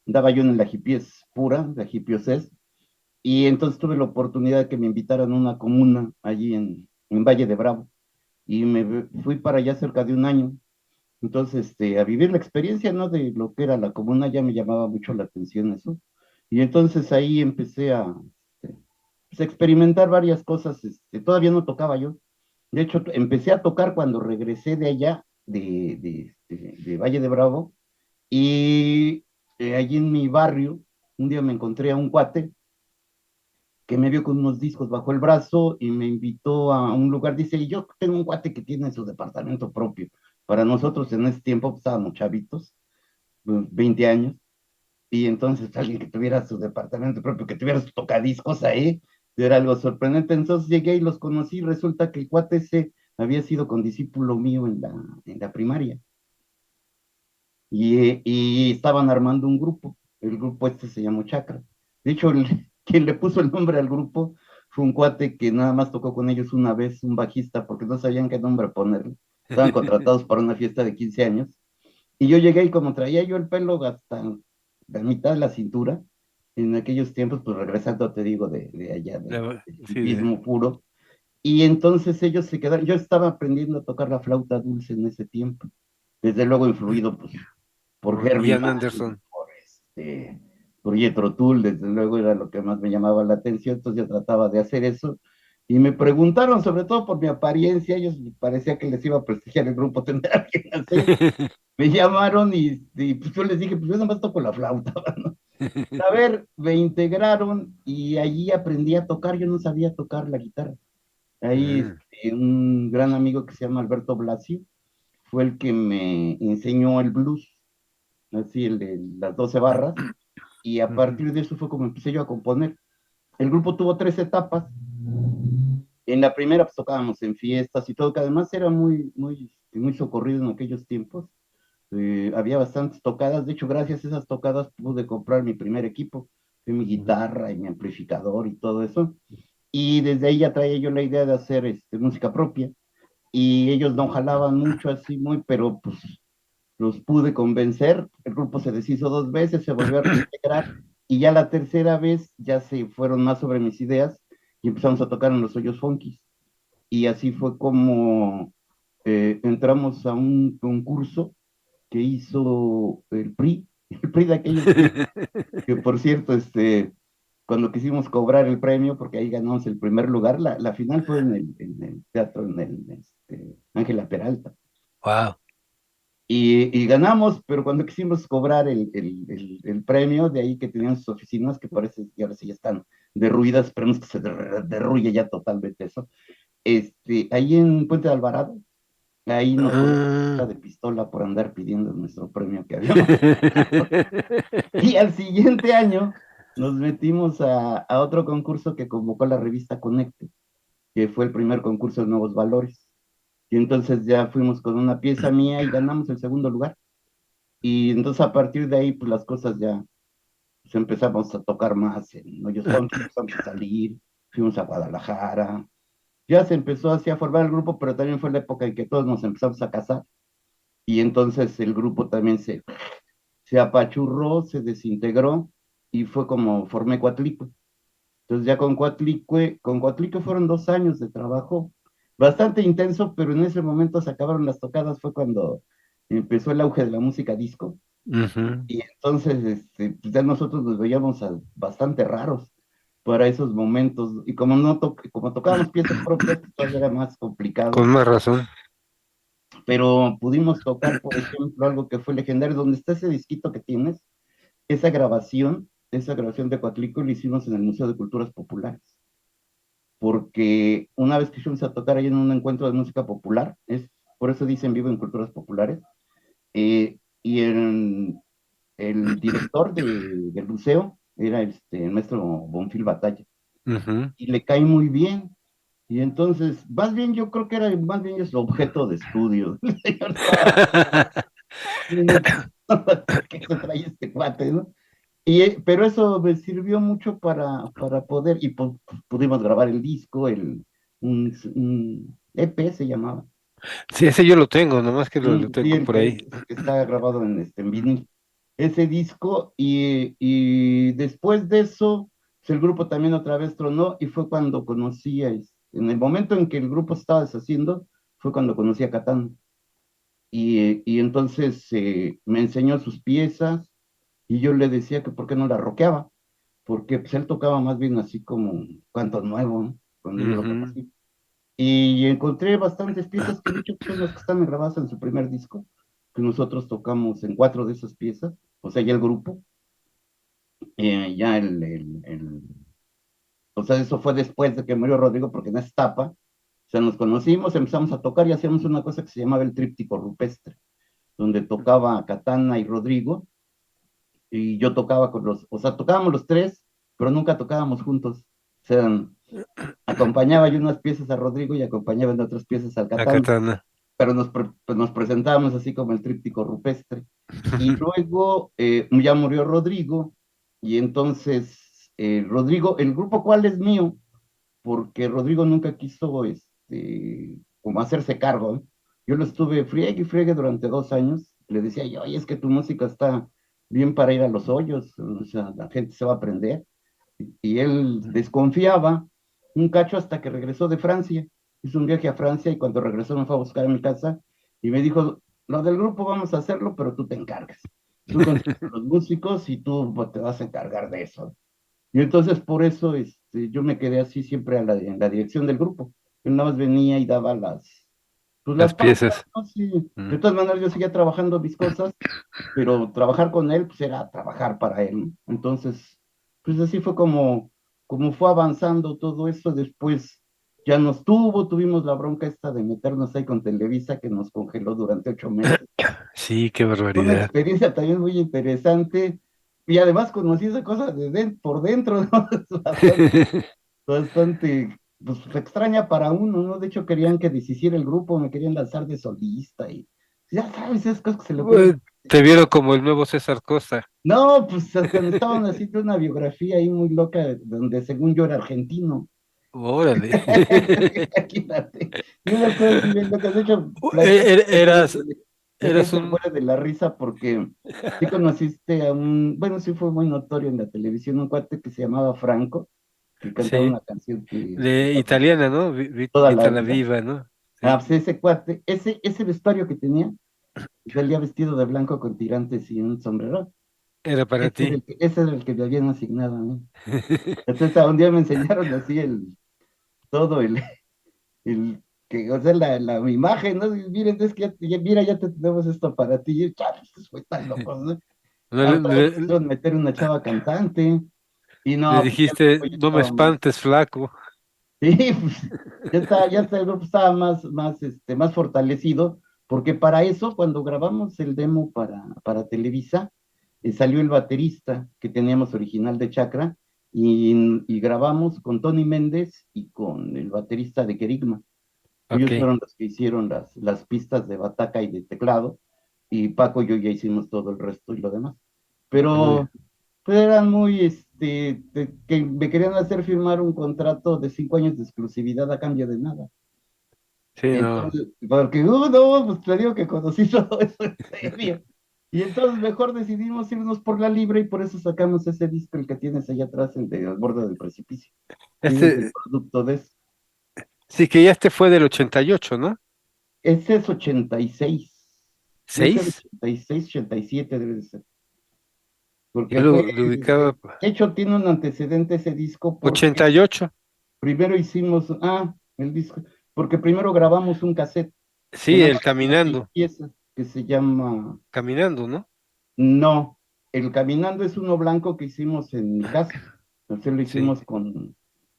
andaba yo en la hipies pura, la hipioses, y entonces tuve la oportunidad de que me invitaran a una comuna allí en Valle de Bravo, y fui para allá cerca de un año. Entonces, a vivir la experiencia, ¿no? De lo que era la comuna, ya me llamaba mucho la atención eso. Y entonces ahí empecé este, pues, a experimentar varias cosas. Todavía no tocaba yo. De hecho, empecé a tocar cuando regresé de allá, de Valle de Bravo, y allí en mi barrio, un día me encontré a un cuate que me vio con unos discos bajo el brazo y me invitó a un lugar. Dice, y yo tengo un cuate que tiene su departamento propio. Para nosotros en ese tiempo pues, estábamos chavitos, 20 años. y entonces alguien que tuviera su departamento propio, que tuviera sus tocadiscos ahí, era algo sorprendente. Entonces llegué y los conocí, resulta que el cuate ese había sido condiscípulo mío en la primaria, y estaban armando un grupo, el grupo este se llamó Chakra. De hecho, quien le puso el nombre al grupo fue un cuate que nada más tocó con ellos una vez, un bajista, porque no sabían qué nombre ponerle. Estaban contratados para una fiesta de 15 años. Y yo llegué y como traía yo el pelo hasta la mitad de la cintura, en aquellos tiempos, pues regresando, te digo, de allá, del Sí, de- hipismo puro, y entonces ellos se quedaron, yo estaba aprendiendo a tocar la flauta dulce en ese tiempo, desde luego influido pues, por por Herbie Ian Mann, Anderson. por Jethro Tull, desde luego era lo que más me llamaba la atención, entonces yo trataba de hacer eso, y me preguntaron, sobre todo por mi apariencia, ellos parecía que les iba a prestigiar el grupo, tener a alguien así, me llamaron y pues yo les dije, pues yo nomás toco la flauta, ¿no? A ver, me integraron y allí aprendí a tocar, yo no sabía tocar la guitarra. Ahí Mm, un gran amigo que se llama Alberto Blasio fue el que me enseñó el blues, así el de las 12 barras, y a ujú. partir de eso fue como empecé yo a componer. El grupo tuvo 3 etapas. En la primera pues tocábamos en fiestas y todo, que además era muy socorrido en aquellos tiempos. Había bastantes tocadas, de hecho gracias a esas tocadas pude comprar mi primer equipo, fue mi guitarra y mi amplificador y todo eso, y desde ahí ya traía yo la idea de hacer música propia, y ellos no jalaban mucho así muy, pero pues los pude convencer, el grupo se deshizo 2 veces, se volvió a reintegrar, y ya la tercera vez ya se fueron más sobre mis ideas, y empezamos a tocar en los hoyos funkis, y así fue como entramos a un concurso que hizo el PRI, el PRI de aquellos tiempos, que por cierto, cuando quisimos cobrar el premio, porque ahí ganamos el primer lugar, la final fue en el teatro, en el Ángela Peralta, Wow. y ganamos, pero cuando quisimos cobrar el premio, de ahí que tenían sus oficinas, que parece que ahora sí ya están derruidas, esperemos que se derruye ya totalmente eso, ahí en Puente de Alvarado, ahí nos pusieron Ah. de pistola por andar pidiendo nuestro premio que habíamos. Y al siguiente año nos metimos a otro concurso que convocó la revista Conecte, que fue el primer concurso de Nuevos Valores. Y entonces ya fuimos con una pieza mía y ganamos el segundo lugar. Y entonces a partir de ahí, pues las cosas ya pues, empezamos a tocar más en Hoyos Funk, empezamos a salir, fuimos a Guadalajara. Ya se empezó así a formar el grupo, pero también fue la época en que todos nos empezamos a casar. Y entonces el grupo también se apachurró, se desintegró y fue como formé Coatlicue. Entonces ya con Coatlicue fueron 2 años de trabajo bastante intenso, pero en ese momento se acabaron las tocadas, fue cuando empezó el auge de la música disco Ujú. y entonces pues ya nosotros nos veíamos bastante raros para esos momentos y como no como tocábamos piezas propias, pues todavía era más complicado, Con más razón. pero pudimos tocar, por ejemplo, algo que fue legendario, donde está ese disquito que tienes. Esa grabación de Coatlicue la hicimos en el Museo de Culturas Populares, porque una vez que fuimos a tocar ahí en un encuentro de música popular, por eso dicen vivo en Culturas Populares, y el director del museo era el maestro Bonfil Batalla, Ujú. y le cae muy bien, y entonces, más bien yo creo que era más bien es objeto de estudio. El señor estaba viendo qué se trae este cuate, ¿no? Pero eso me sirvió mucho para poder, y pudimos grabar el disco, un EP se llamaba. Sí, ese yo lo tengo, nomás que lo Sí, tengo por ahí. el que está grabado en vinil. Ese disco, y después de eso, pues, el grupo también otra vez tronó, y fue cuando conocí en el momento en que el grupo se estaba deshaciendo, fue cuando conocí a Catán. Y entonces me enseñó sus piezas, y yo le decía que por qué no la rockeaba porque pues, él tocaba más bien así como canto nuevo, ¿no? Cuando yo lo Ujú. conocí. Y encontré bastantes piezas que de hecho son las que están grabadas en su primer disco, que nosotros tocamos en 4 de esas piezas, o sea, ya el grupo, ya o sea, eso fue después de que murió Rodrigo, porque en esa etapa, o sea, nos conocimos, empezamos a tocar y hacíamos una cosa que se llamaba el tríptico rupestre, donde tocaba Katana y Rodrigo, y yo tocaba con o sea, tocábamos los tres, pero nunca tocábamos juntos. O sea, acompañaba yo unas piezas a Rodrigo y acompañaba en otras piezas al La Catán, katana. pero pues nos presentábamos así como el tríptico rupestre. Y luego ya murió Rodrigo, y entonces Rodrigo, el grupo cuál es mío, porque Rodrigo nunca quiso como hacerse cargo, ¿eh? Yo lo estuve friegue y friegue durante 2 años, le decía yo, oye, es que tu música está bien para ir a los hoyos, o sea, la gente se va a aprender, y él desconfiaba un cacho hasta que regresó de Francia, hizo un viaje a Francia y cuando regresó me fue a buscar a mi casa y me dijo, lo del grupo vamos a hacerlo, pero tú te encargas, tú consigues los músicos y tú pues, te vas a encargar de eso. Y entonces por eso yo me quedé así siempre en la dirección del grupo. Yo nada más venía y daba pues Las las pautas, piezas. ¿no? Sí. Mm. De todas maneras yo seguía trabajando mis cosas, pero trabajar con él pues era trabajar para él, ¿no? Entonces, pues así fue como fue avanzando todo eso. Después ya tuvimos la bronca esta de meternos ahí con Televisa que nos congeló durante 8 meses. Sí, qué Fue una barbaridad. experiencia también muy interesante y además conocí esa cosa por dentro, ¿no? Es bastante, pues extraña para uno, ¿no? De hecho querían que deshiciera el grupo, me querían lanzar de solista y ya sabes, esas cosas que se le ocurren. Te vieron como el nuevo César Costa. No, pues hasta me estaban haciendo una biografía ahí muy loca donde según yo era argentino. Órale. Imagínate. Y unas cosas así bien locas. De hecho, Eras, la eras gente un... muere de la risa porque sí conociste bueno, sí fue muy notorio en la televisión un cuate que se llamaba Franco, que cantaba Sí, una canción que de italiana, ¿no? toda la Vita la vida. Viva, ¿no? Ah, Sí, pues ese cuate, ese vestuario que tenía, salía vestido de blanco con tirantes y un sombrero. era para ti. Ese era el que me habían asignado a mí. Entonces, un día me enseñaron así todo el o sea, la imagen, ¿no? Y miren, es que mira, ya te tenemos esto para ti. Y yo, chale, estos fue tan locos, ¿no? No Ah, le, todavía le- quisieron meter una chava cantante, y le no, pues ya el dijiste, grupo ya no me estaba más, espantes, flaco. sí, pues, el grupo estaba más fortalecido, porque para eso, cuando grabamos el demo para Televisa, salió el baterista que teníamos original de Chakra, y grabamos con Tony Méndez y con el baterista de Kerigma. Ellos Ok. fueron los que hicieron las pistas de bataca y de teclado, y Paco y yo ya hicimos todo el resto y lo demás. Muy, Pero pues, eran muy, que me querían hacer firmar un contrato de 5 años de exclusividad a cambio de nada. sí, no. Entonces, porque, no, pues te digo que conocí todo eso en serio. Y entonces mejor decidimos irnos por la libre y por eso sacamos ese disco, el que tienes allá atrás, el de Al borde del precipicio. Ese es el Este, producto de eso. sí que ya este fue del 88, ¿no? Ese es 86. Debe ser ¿6? 86, 87 debe de ser. Porque Yo fue, lo ubicaba. de hecho tiene un antecedente ese disco porque 88. primero hicimos, el disco, porque primero grabamos un cassette que Sí, nada el más tiene 6 Caminando. piezas, que se llama, Caminando, ¿no? no, el Caminando es uno blanco que hicimos en mi casa. Entonces lo Sí. hicimos como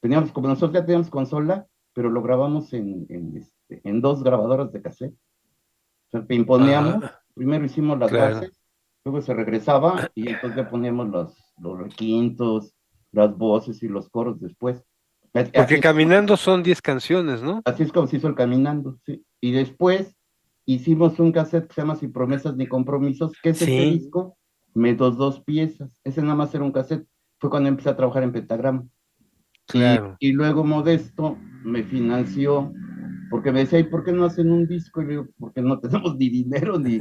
nosotros ya teníamos consola, pero lo grabamos en dos grabadoras de cassette. O sea, pimponeamos, Ah, primero hicimos las claro. bases, luego se regresaba y entonces ya poníamos los requintos, las voces y los coros después. Porque Caminando son 10 canciones, ¿no? Así es como se hizo el Caminando, sí. Y después hicimos un cassette que se llama Sin Promesas ni Compromisos, que es este Sí, disco, menos 2 piezas. Ese nada más era un cassette. Fue cuando empecé a trabajar en Pentagrama. claro. Y luego Modesto me financió, porque me decía, ¿y por qué no hacen un disco? Y le digo, porque no tenemos ni dinero, ni...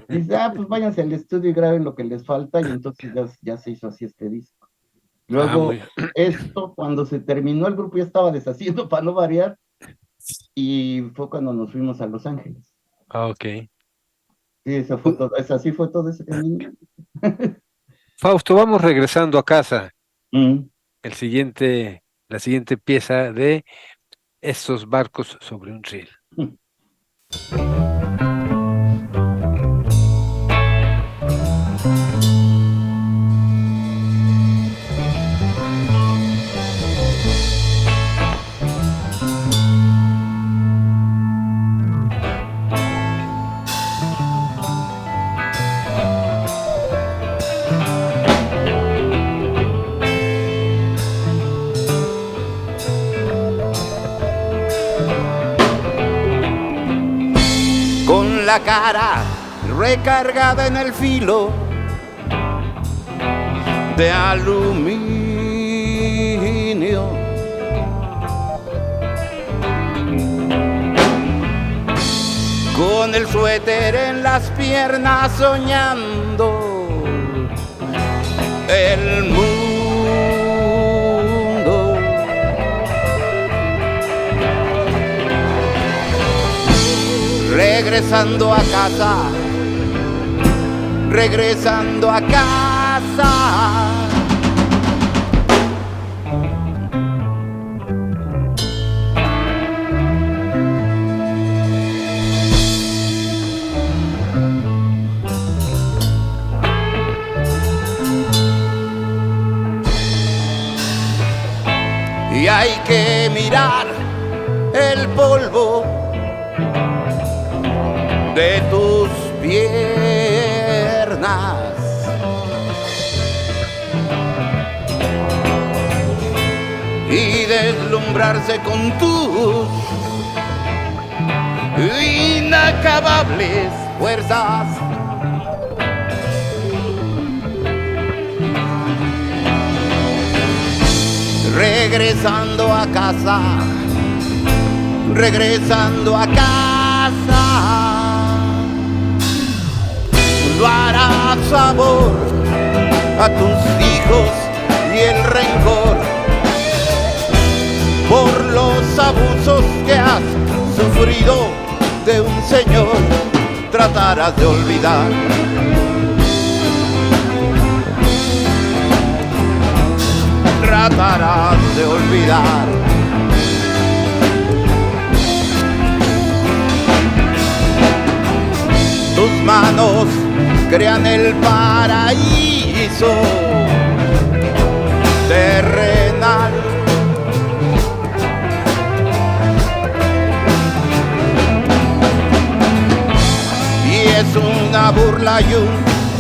Dice, pues váyanse al estudio y graben lo que les falta, y entonces ya se hizo así este disco. Ah, Luego, muy. esto, cuando se terminó, el grupo ya estaba deshaciendo para no variar, y fue cuando nos fuimos a Los Ángeles. Ah, ok. Sí, eso fue todo, así fue todo ese camino. Fausto, vamos regresando a casa. Mm. La siguiente pieza de Estos barcos sobre un riel. con la cara recargada en el filo de aluminio. Con el suéter en las piernas soñando el mundo. Regresando a casa, regresando a casa. Y hay que mirar el polvo de tus piernas y deslumbrarse con tus inacabables fuerzas. Regresando a casa, regresando a casa, dará sabor a tus hijos y el rencor por los abusos que has sufrido de un señor. Tratarás de olvidar. Tratarás de olvidar. Tus manos crean el paraíso terrenal. Y es una burla y un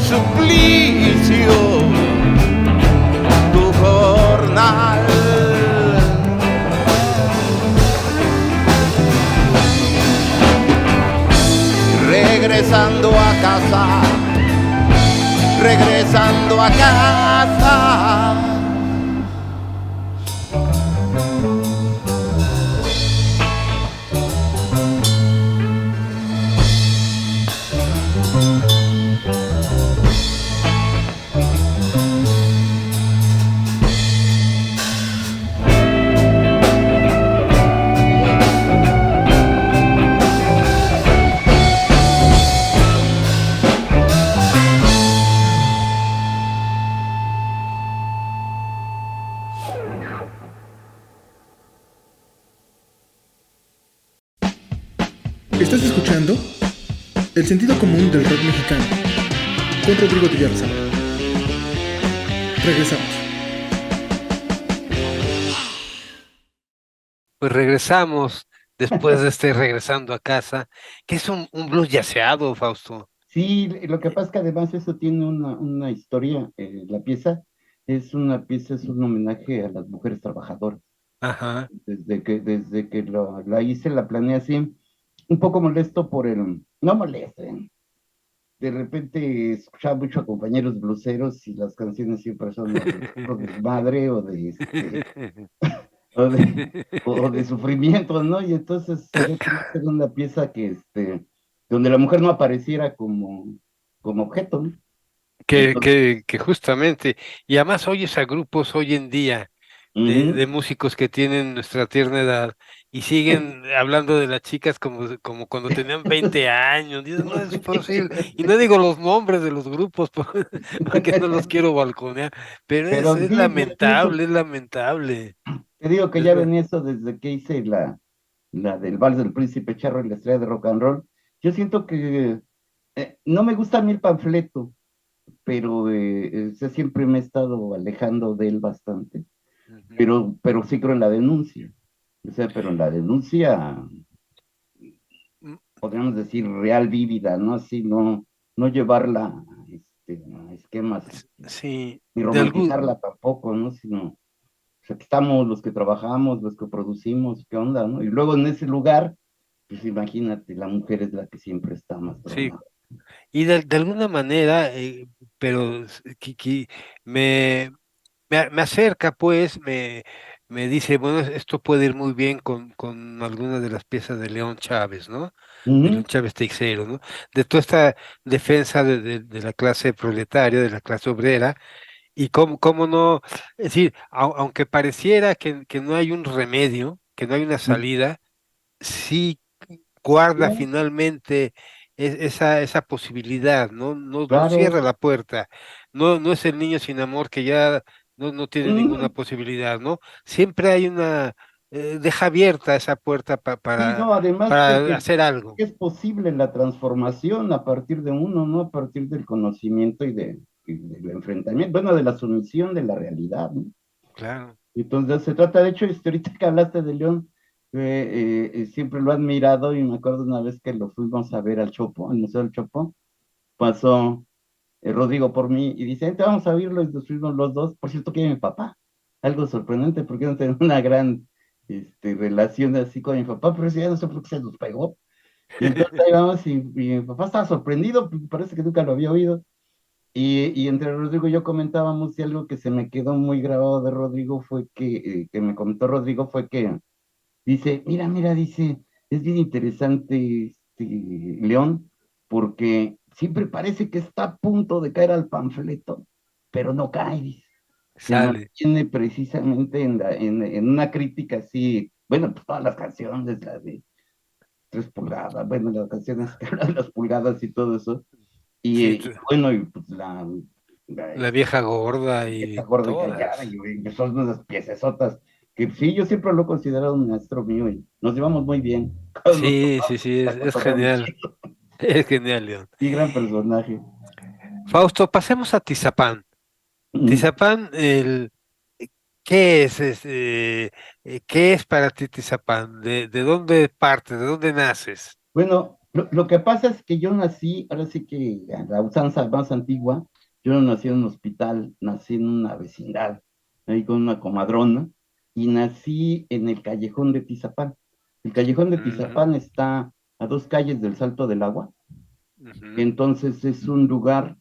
suplicio tu jornal. Regresando a casa, regresando a casa. Estás escuchando El sentido común del rock mexicano con Rodrigo Villarza. Regresamos. Pues regresamos después de regresando a casa, que es un blues yaceado, Fausto. Sí, lo que pasa es que además eso tiene una historia. La pieza es un homenaje a las mujeres trabajadoras. Ajá. Desde que la hice, la planeé así, un poco molesto no molesto, de repente escuchaba mucho a compañeros bluseros y las canciones siempre son o de desmadre o de sufrimiento, ¿no? Y entonces yo quería hacer una pieza donde la mujer no apareciera como objeto, ¿no? Que justamente, y además oyes a grupos hoy en día de músicos que tienen nuestra tierna edad y siguen hablando de las chicas como cuando tenían 20 años. Dices, no es posible. Y no digo los nombres de los grupos porque no los quiero balconear, pero es sí, lamentable, es lamentable. te digo que ya venía eso desde que hice la del Vals del Príncipe Charro y la Estrella de Rock and Roll. Yo siento que no me gusta a mí el panfleto, pero siempre me he estado alejando de él bastante. Pero sí creo en la denuncia. O sea, pero en la denuncia, podríamos decir, real, vívida, ¿no? Así, no llevarla a esquemas, Sí, ni romantizarla tampoco, ¿no? Sino, o sea, que estamos los que trabajamos, los que producimos, ¿qué onda, no? Y luego en ese lugar, pues imagínate, la mujer es la que siempre está más Sí, tronada. y de alguna manera, pero me, me acerca, pues, me dice, bueno, esto puede ir muy bien con algunas de las piezas de León Chávez, ¿no? De Ujú, León Chávez Teixeiro, ¿no? De toda esta defensa de la clase proletaria, de la clase obrera, y cómo no, es decir, aunque pareciera que no hay un remedio, que no hay una ujú. salida, sí guarda Sí, finalmente esa posibilidad, ¿no? No claro. cierra la puerta, no es el niño sin amor que ya no tiene ninguna Ujú. posibilidad, ¿no? Siempre hay deja abierta esa puerta Sí, no, además para hacer algo. que es posible la transformación a partir de uno, ¿no? A partir del conocimiento y del enfrentamiento, bueno, de la sumisión de la realidad, ¿no? Claro. Entonces se trata, de hecho, ahorita que hablaste de León, siempre lo he admirado y me acuerdo una vez que lo fuimos a ver al Chopo, al Museo del Chopo, pasó Rodrigo por mí y dice, "Vente, vamos a verlo", y nos fuimos los dos, por cierto que mi papá, algo sorprendente porque no tenía una gran relación así con mi papá, pero eso ya no sé por qué se nos pegó, y entonces ahí vamos y mi papá estaba sorprendido, porque parece que nunca lo había oído, y entre Rodrigo y yo comentábamos y algo que se me quedó muy grabado de Rodrigo fue que me comentó Rodrigo fue que dice, mira, dice, es bien interesante León, porque siempre parece que está a punto de caer al panfleto, pero no cae, dice. Se Sale. mantiene precisamente en una crítica así, bueno, pues todas las canciones, las de 3 pulgadas, bueno, las canciones que hablan de las pulgadas y todo eso, Sí, y bueno, y pues la vieja gorda vieja y gorda y callada, todas. y son unas piecesotas que sí, yo siempre lo he considerado un maestro mío y nos llevamos muy bien. Cuando nos topamos, Sí, la es cotorreamos genial. chido. Es genial, León. Sí, gran personaje. Fausto, pasemos a Tizapán. Mm. Tizapán, ¿qué es, qué es para ti Tizapán? De dónde partes? ¿De dónde naces? Bueno, lo que pasa es que yo nací, ahora sí que a la usanza más antigua, yo no nací en un hospital, nací en una vecindad, ahí con una comadrona, y nací en el callejón de Tizapán. El callejón de Ujú, Tizapán está a 2 calles del Salto del Agua, ujú, entonces es un lugar,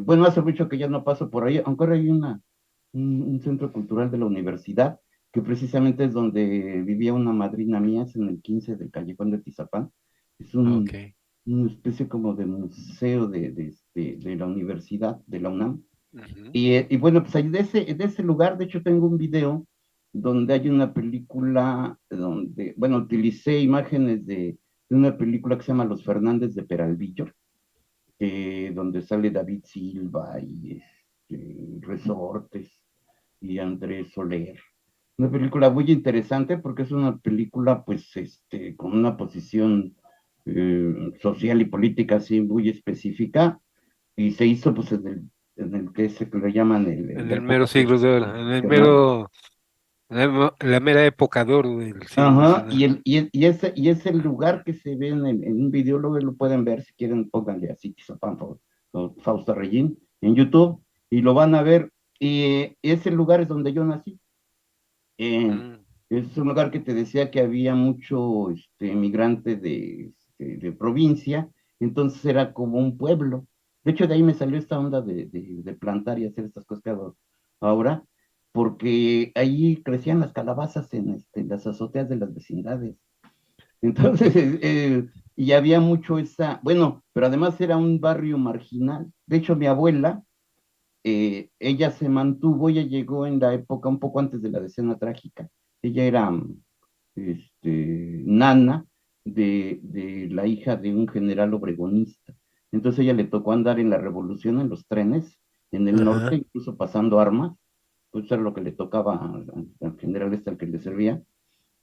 bueno, hace mucho que ya no paso por ahí, aunque ahora hay un centro cultural de la universidad, que precisamente es donde vivía una madrina mía, es en el 15 del Callejón de Tizapán. Es ok. una especie como de museo de la universidad, de la UNAM. Ujú, Y bueno, pues ahí de ese lugar, de hecho, tengo un video donde hay una película donde, bueno, utilicé imágenes de una película que se llama Los Fernández de Peralvillo, donde sale David Silva y Resortes y Andrés Soler. Una película muy interesante porque es una película, pues, con una posición social y política así muy específica y se hizo, pues, en el que se que le llaman en el el del mero poco tiempo siglo de oro, en el nacional. mero, la mera época de oro del siglo Ajá, y, nacional. el, y, el- y ese, y ese lugar que se ve en un video, luego lo pueden ver si quieren, pónganle así, Tizapán o Fausto Regín en YouTube y lo van a ver. Y ese lugar es donde yo nací. Eh, Mm, es un lugar que te decía que había mucho migrante de provincia, entonces era como un pueblo. De hecho, de ahí me salió esta onda de plantar y hacer estas cosas que hago ahora, porque ahí crecían las calabazas en las azoteas de las vecindades. Entonces, y había mucho bueno, pero además era un barrio marginal. De hecho, mi abuela, ella se mantuvo, ella llegó en la época un poco antes de la decena trágica. Ella era nana de la hija de un general obregonista. Entonces ella le tocó andar en la revolución en los trenes, en el norte, ajá. incluso pasando armas, pues eso era lo que le tocaba al general al que le servía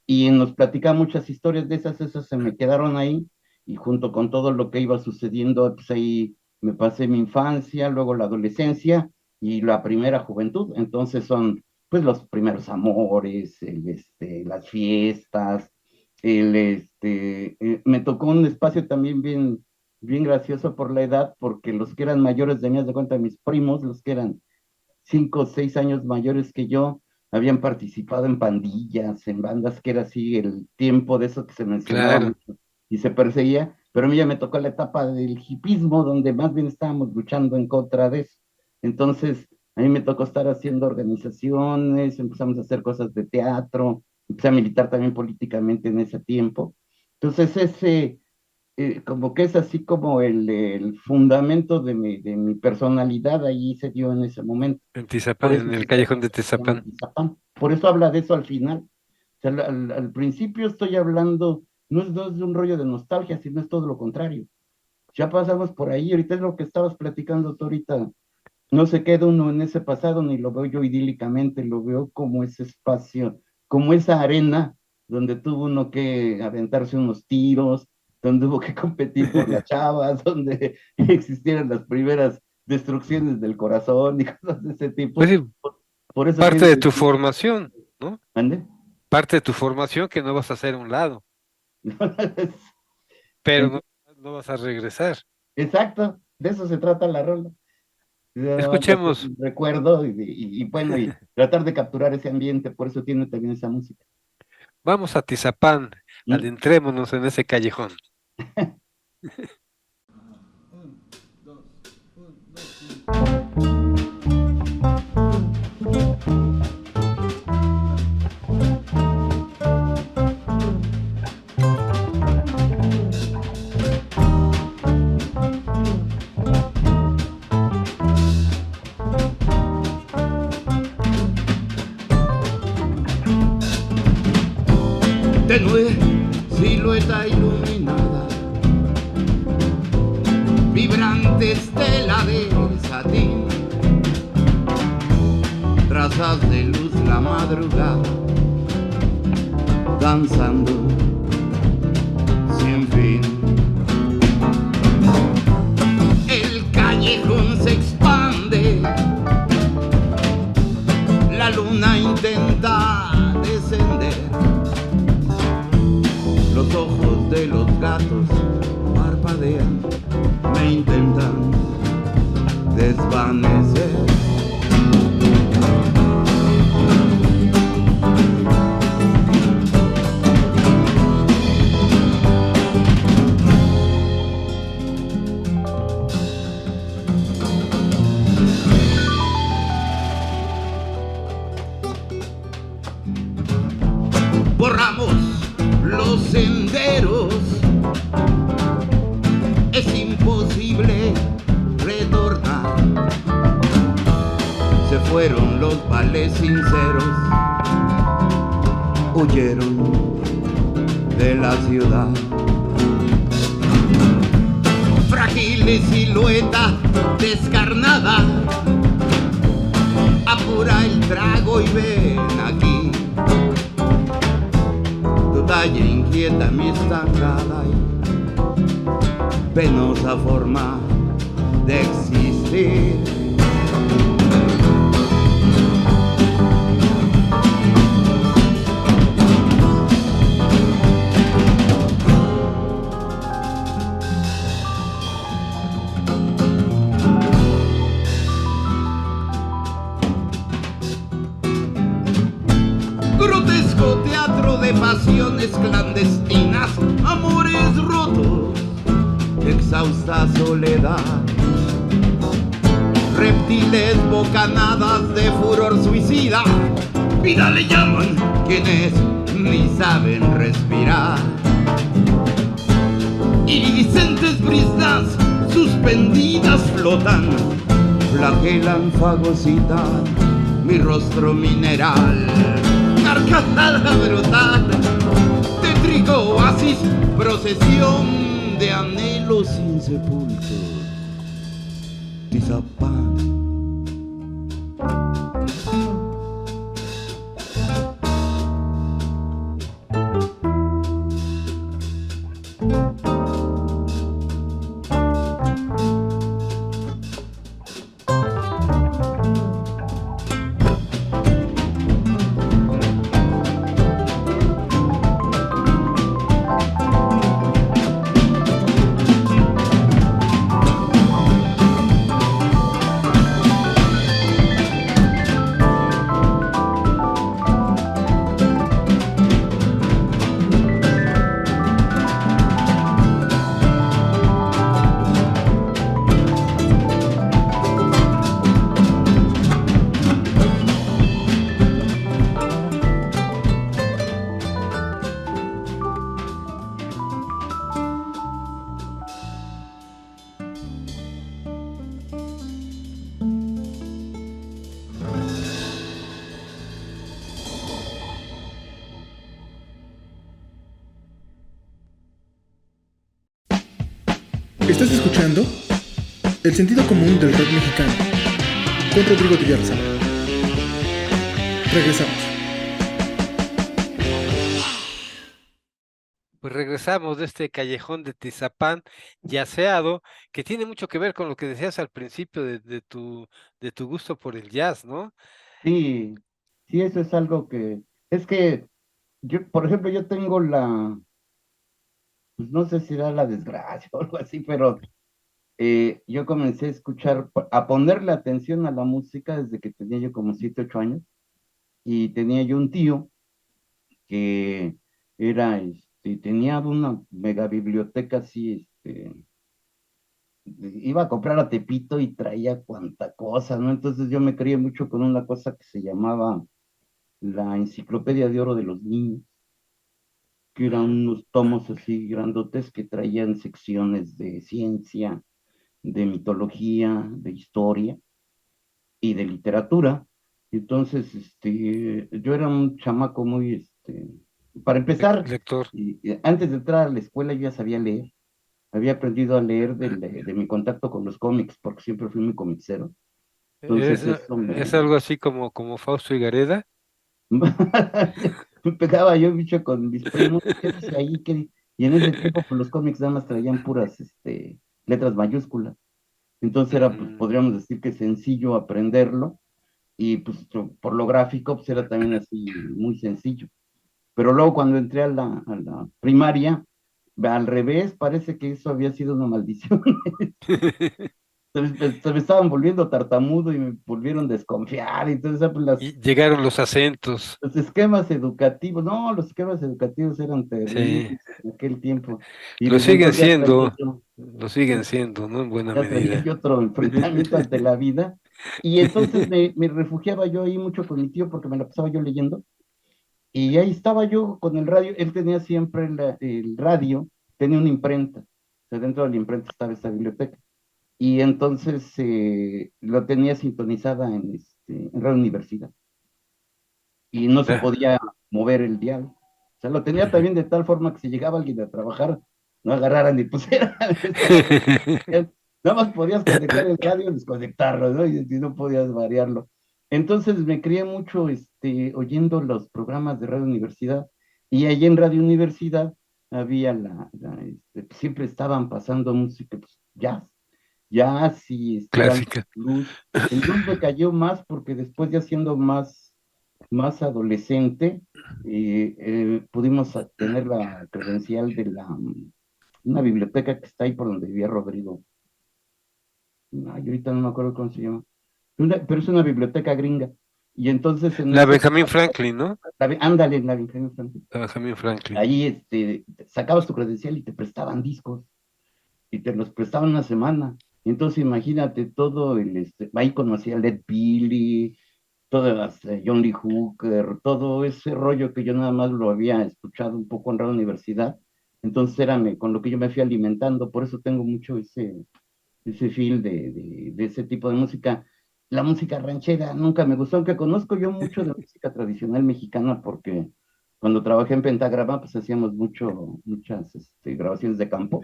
y nos platicaba muchas historias de esas se me quedaron ahí, y junto con todo lo que iba sucediendo, pues ahí me pasé mi infancia, luego la adolescencia y la primera juventud, entonces son pues los primeros amores, las fiestas, me tocó un espacio también bien gracioso por la edad, porque los que eran mayores de mí, haz de cuenta, mis primos, los que eran 5 o 6 años mayores que yo, habían participado en pandillas, en bandas, que era así el tiempo de eso que se mencionaba Claro. mucho y se perseguía, pero a mí ya me tocó la etapa del hipismo, donde más bien estábamos luchando en contra de eso. Entonces, a mí me tocó estar haciendo organizaciones, empezamos a hacer cosas de teatro, empecé a militar también políticamente en ese tiempo. Entonces, como que es así como el fundamento de mi personalidad, ahí se dio en ese momento. En Por Tizapán, eso en el se callejón de llama Tizapán. Tizapán. Por eso habla de eso al final. O sea, al principio estoy hablando, no es de un rollo de nostalgia, sino es todo lo contrario. Ya pasamos por ahí, ahorita es lo que estabas platicando tú ahorita. No se queda uno en ese pasado, ni lo veo yo idílicamente, lo veo como ese espacio, como esa arena donde tuvo uno que aventarse unos tiros, donde hubo que competir por las chavas, donde existieron las primeras destrucciones del corazón y cosas de ese Pues tipo. sí, Por eso parte tiene de tu formación, ¿no? ¿Mande? Parte de tu formación que no vas a hacer a un lado, pero no, no vas a regresar. Exacto, de eso se trata la rola. Nada más es Escuchemos, un recuerdo y bueno, y tratar de capturar ese ambiente, por eso tiene también esa música. vamos a Tizapán, ¿Mm? adentrémonos en ese callejón. Tenue silueta iluminada, vibrante estela de satín, trazas de luz la madrugada, danzando sin fin. El callejón se expande, la luna intenta descender. Los ojos de los gatos parpadean, me intentan desvanecer. Borramos los senderos, es imposible retornar. Se fueron los vales sinceros, huyeron de la ciudad. Frágil silueta descarnada, apura el trago y ven aquí. Tu talla inquieta mi estancada y penosa forma de existir. Grotesco teatro de pasiones clandestinas, amores rotos, exhausta soledad, reptiles bocanadas de furor suicida, vida le llaman quienes ni saben respirar. Iridiscentes brisas suspendidas flotan, flagelan, fagocitan mi rostro mineral. Carcajada brutal, tétrico oasis, procesión de anhelos insepultos. Tizapán. Estás escuchando El sentido común del rock mexicano con Rodrigo Villarreal. Regresamos. Pues regresamos de este callejón de Tizapán yaceado, que tiene mucho que ver con lo que decías al principio de tu gusto por el jazz, ¿no? Sí, sí, eso es algo es que yo, por ejemplo, yo tengo pues no sé si era la desgracia o algo así, pero yo comencé a escuchar, a ponerle atención a la música desde que tenía yo como 7, 8 años, y tenía yo un tío que tenía una mega biblioteca así, iba a comprar a Tepito y traía cuanta cosa, ¿no? Entonces yo me crié mucho con una cosa que se llamaba la Enciclopedia de Oro de los Niños, que eran Mm. unos tomos así grandotes que traían secciones de ciencia, de mitología, de historia y de literatura. Entonces, yo era un chamaco muy, para empezar, Lector. antes de entrar a la escuela yo ya sabía leer. Había aprendido a leer de mi contacto con los cómics, porque siempre fui muy comicero. Es, Entonces eso es me... algo así como Fausto y Gareda. Me pegaba yo bicho con mis primos, ¿qué dice ahí? Y en ese tiempo pues los cómics nada más traían puras letras mayúsculas. Entonces era, pues Ujú. podríamos decir que sencillo aprenderlo, y pues por lo gráfico pues era también así muy sencillo. Pero luego cuando entré a la primaria, al revés, parece que eso había sido una maldición. Se me estaban volviendo tartamudo y me volvieron a desconfiar. Entonces, pues, Y llegaron los acentos. los esquemas educativos, no, los esquemas educativos eran terribles Sí, en aquel tiempo. Y lo desde siguen entonces siendo, lo siguen siendo, ¿no? En buena ya traía medida. yo otro enfrentamiento ante la vida. Y entonces me refugiaba yo ahí mucho con mi tío porque me la pasaba yo leyendo. Y ahí estaba yo con el radio. Él tenía siempre el radio, tenía una imprenta. O sea, dentro de la imprenta estaba esta biblioteca. Y entonces lo tenía sintonizada en Radio Universidad, y no se Ah. podía mover el dial. O sea, lo tenía también de tal forma que si llegaba alguien a trabajar, no agarraran ni pusieran nada más podías conectar el radio y desconectarlo, ¿no? Y no podías variarlo. Entonces me crié mucho oyendo los programas de Radio Universidad, y allí en Radio Universidad había siempre estaban pasando música, pues, jazz y algo de Clásica. blues. El blues me cayó más porque después, ya siendo más adolescente, pudimos tener la credencial de una biblioteca que está ahí por donde vivía Rodrigo. Ay, ahorita no me acuerdo cómo se llama. Pero es una biblioteca gringa. Y entonces en La esa, Benjamín Franklin, ¿no? ándale, en la Benjamin Franklin. La Benjamín Franklin. Ahí sacabas tu credencial y te prestaban discos, y te los prestaban una semana. Entonces imagínate todo ahí conocí a Led Billy, todas, John Lee Hooker, todo ese rollo que yo nada más lo había escuchado un poco en la universidad. Entonces con lo que yo me fui alimentando. Por eso tengo mucho ese feel de ese tipo de música. La música ranchera nunca me gustó, aunque conozco yo mucho de música tradicional mexicana, porque cuando trabajé en Pentagrama pues hacíamos muchas grabaciones de campo,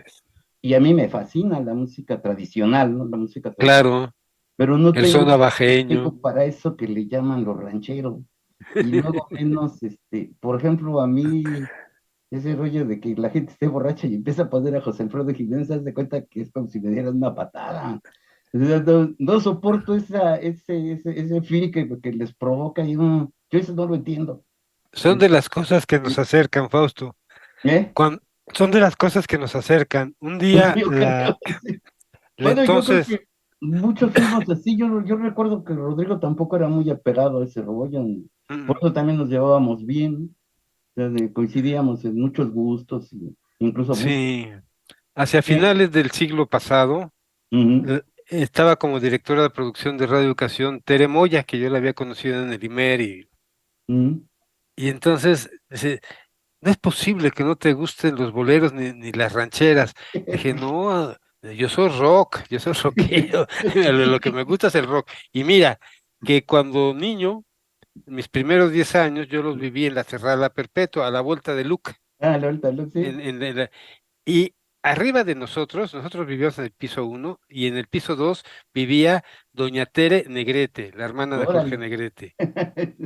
y a mí me fascina la música tradicional, ¿no? La música tradicional, Claro, pero no el tengo son mucho abajeño. tiempo para eso que le llaman los rancheros. Y luego menos, por ejemplo, a mí, ese rollo de que la gente esté borracha y empieza a poner a José Alfredo Jiménez, haz de cuenta que es como si me dieran una patada. O sea, no soporto ese feel que les provoca, yo eso no lo entiendo. Son de las cosas que nos acercan, Fausto. ¿Eh? Cuan- Son de las cosas que nos acercan. Un Pues día yo creo que sí. la Bueno, yo creo entonces, que muchos fuimos así. Yo recuerdo que Rodrigo tampoco era muy apegado a ese rollo, por mm, eso también nos llevábamos bien. O sea, coincidíamos en muchos gustos, incluso música. sí, hacia Sí. finales del siglo pasado, Ujú, estaba como directora de producción de Radio Educación Tere Moya, que yo la había conocido en el IMER, ujú. y entonces dice, no es posible que no te gusten los boleros ni las rancheras. Dije, no, yo soy rockero, lo que me gusta es el rock. Y mira, que cuando niño, mis primeros 10 años, yo los viví en la Cerrada Perpetua, a la vuelta de Luca. Ah, la vuelta, sí. En, en, en la- y arriba de nosotros vivíamos en el piso 1 y en el piso 2 vivía doña Tere Negrete, la hermana de Jorge Órale. Negrete.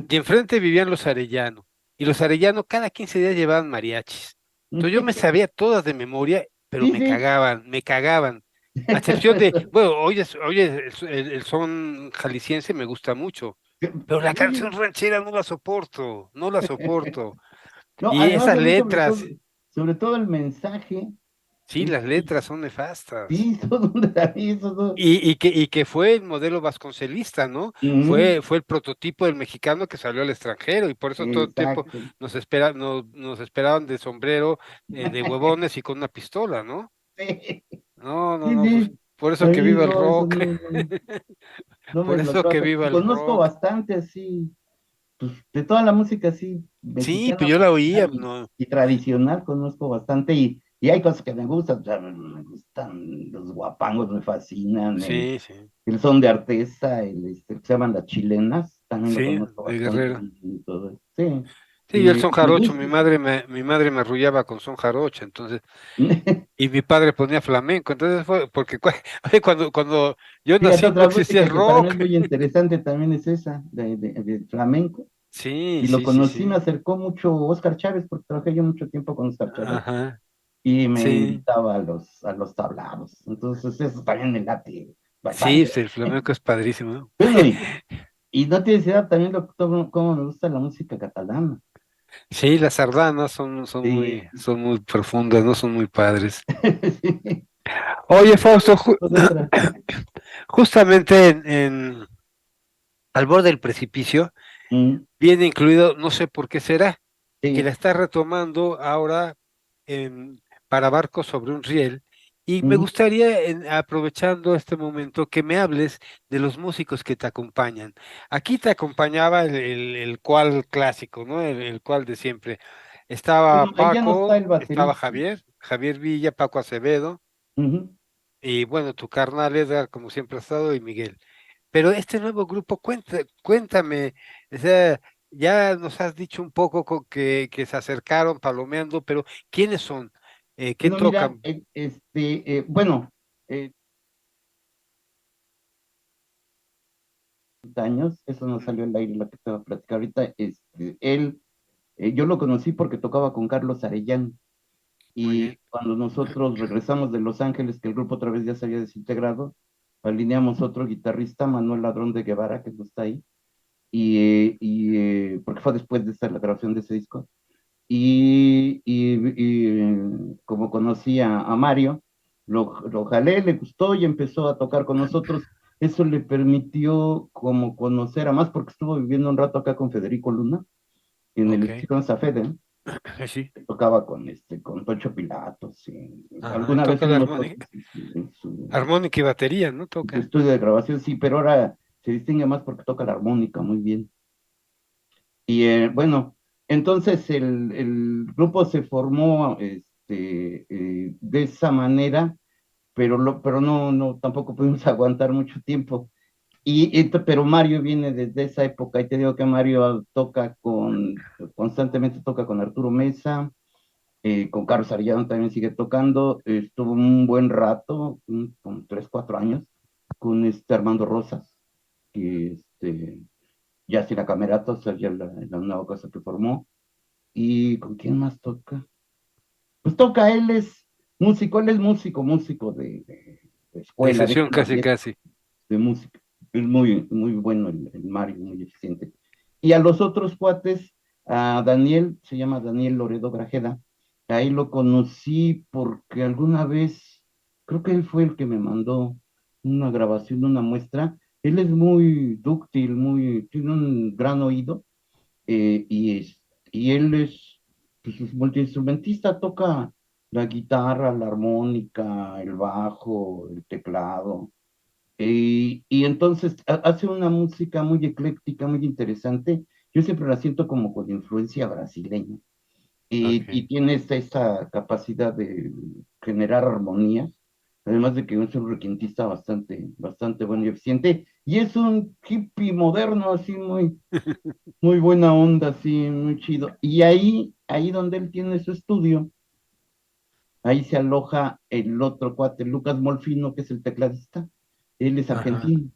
Y enfrente vivían los Arellano. Y los Arellano cada 15 días llevaban mariachis. Entonces yo me sabía todas de memoria, pero Sí, me sí. cagaban, me cagaban. A excepción de, bueno, oye, el son jalisciense me gusta mucho, pero la canción Sí. ranchera no la soporto, no la soporto. No, Y además esas a mí letras, sobre todo el mensaje, sí, es, las letras son nefastas. sí, son a mí esos dos. Y que fue el modelo vasconcelista, ¿no? Ujú, Fue el prototipo del mexicano que salió al extranjero y por eso todo el tiempo exacto. nos esperaban de sombrero, de huevones y con una pistola, ¿no? Sí, No, no, sí, no, pues sí. por eso A que mí viva el no, eso rock, no, no me por lo eso que trato. viva Y el conozco rock. bastante así, pues, de toda la música así, Sí, mexicana, pues yo la popular oía, no, y tradicional, conozco bastante. Y hay cosas que me gustan, o sea, me gustan los guapangos, me fascinan, sí, sí, el son de Artesa, que se llaman las chilenas, también lo sí, conozco de bastante Guerrero. bien y todo eso. Sí, Sí, yo el son me jarocho, gusta. mi madre me arrullaba con son jarocho, entonces. Y mi padre ponía flamenco, entonces fue porque cuando yo Fíjate, nací no otra existía el música que para mí rock. es muy interesante también es esa, de flamenco. Sí, Y lo sí, sí, conocí, me sí. acercó mucho Oscar Chávez, porque trabajé yo mucho tiempo con Oscar Chávez, Ajá, y me sí. invitaba a los tablados. Entonces, eso también me late Sí, bastante. sí, el flamenco es padrísimo, ¿no? Bueno, y no tienes idea también cómo me gusta la música catalana. Sí, las sardanas Sí, son muy profundas, no son muy padres. sí, Oye, Fausto, son otra. justamente al borde del precipicio Mm, viene incluido, no sé por qué será, que la sí, está retomando ahora para barcos sobre un riel. Y me mm. gustaría, aprovechando este momento, que me hables de los músicos que te acompañan. Aquí te acompañaba el cual clásico, ¿no? El cual de siempre. Estaba Bueno, ahí ya no está Paco, el estaba baterista. Javier Villa, Paco Acevedo, Ujú. y bueno, tu carnal Edgar, como siempre ha estado, y Miguel. Pero este nuevo grupo, cuéntame, o sea, ya nos has dicho un poco que se acercaron palomeando, pero ¿quiénes son? ¿Qué Bueno, mira, tocan? bueno, eh, años, eso no Mm, salió al aire lo que te voy a platicar ahorita. Yo lo conocí porque tocaba con Carlos Arellano. muy bien, Y cuando nosotros regresamos de Los Ángeles, que el grupo otra vez ya se había desintegrado, alineamos otro guitarrista, Manuel Ladrón de Guevara, que no está ahí, porque fue después de la grabación de ese disco. Como conocí a Mario, lo jalé, le gustó y empezó a tocar con nosotros. Eso le permitió como conocer a más, porque estuvo viviendo un rato acá con Federico Luna, en el ok, Chico Fede, ¿no? sí, Tocaba con Tocho Pilatos, y ajá, alguna vez toca la fuimos todos armónica, en su armónica y batería, ¿no? Toca, estudio de grabación, sí, pero ahora se distingue más porque toca la armónica muy bien. Bueno, entonces el grupo se formó de esa manera, pero no, tampoco pudimos aguantar mucho tiempo. Pero Mario viene desde esa época, y te digo que Mario constantemente toca con Arturo Mesa, con Carlos Arellano también sigue tocando, estuvo un buen rato, como 3, 4 años, con Armando Rosas, que ya sin la camerata, o sea, ya la nueva cosa que formó. ¿Y con quién más toca? Pues toca, él es músico de de escuela, de sesión escuela casi, fiesta, casi. de música. Es muy, muy bueno el Mario, muy eficiente. Y a los otros cuates, a Daniel, se llama Daniel Loredo Grajeda, ahí lo conocí porque alguna vez, creo que él fue el que me mandó una grabación, una muestra. Él es muy dúctil, tiene un gran oído, eh, y, es- y él es multiinstrumentista, toca la guitarra, la armónica, el bajo, el teclado, y entonces hace una música muy ecléctica, muy interesante. Yo siempre la siento como con influencia brasileña. Y Okay. tiene esta capacidad de generar armonías, además de que es un requintista bastante, bastante bueno y eficiente. Y es un hippie moderno, así muy, muy buena onda, así muy chido. Y ahí donde él tiene su estudio, ahí se aloja el otro cuate, Lucas Molfino, que es el tecladista, él es Ajá, argentino,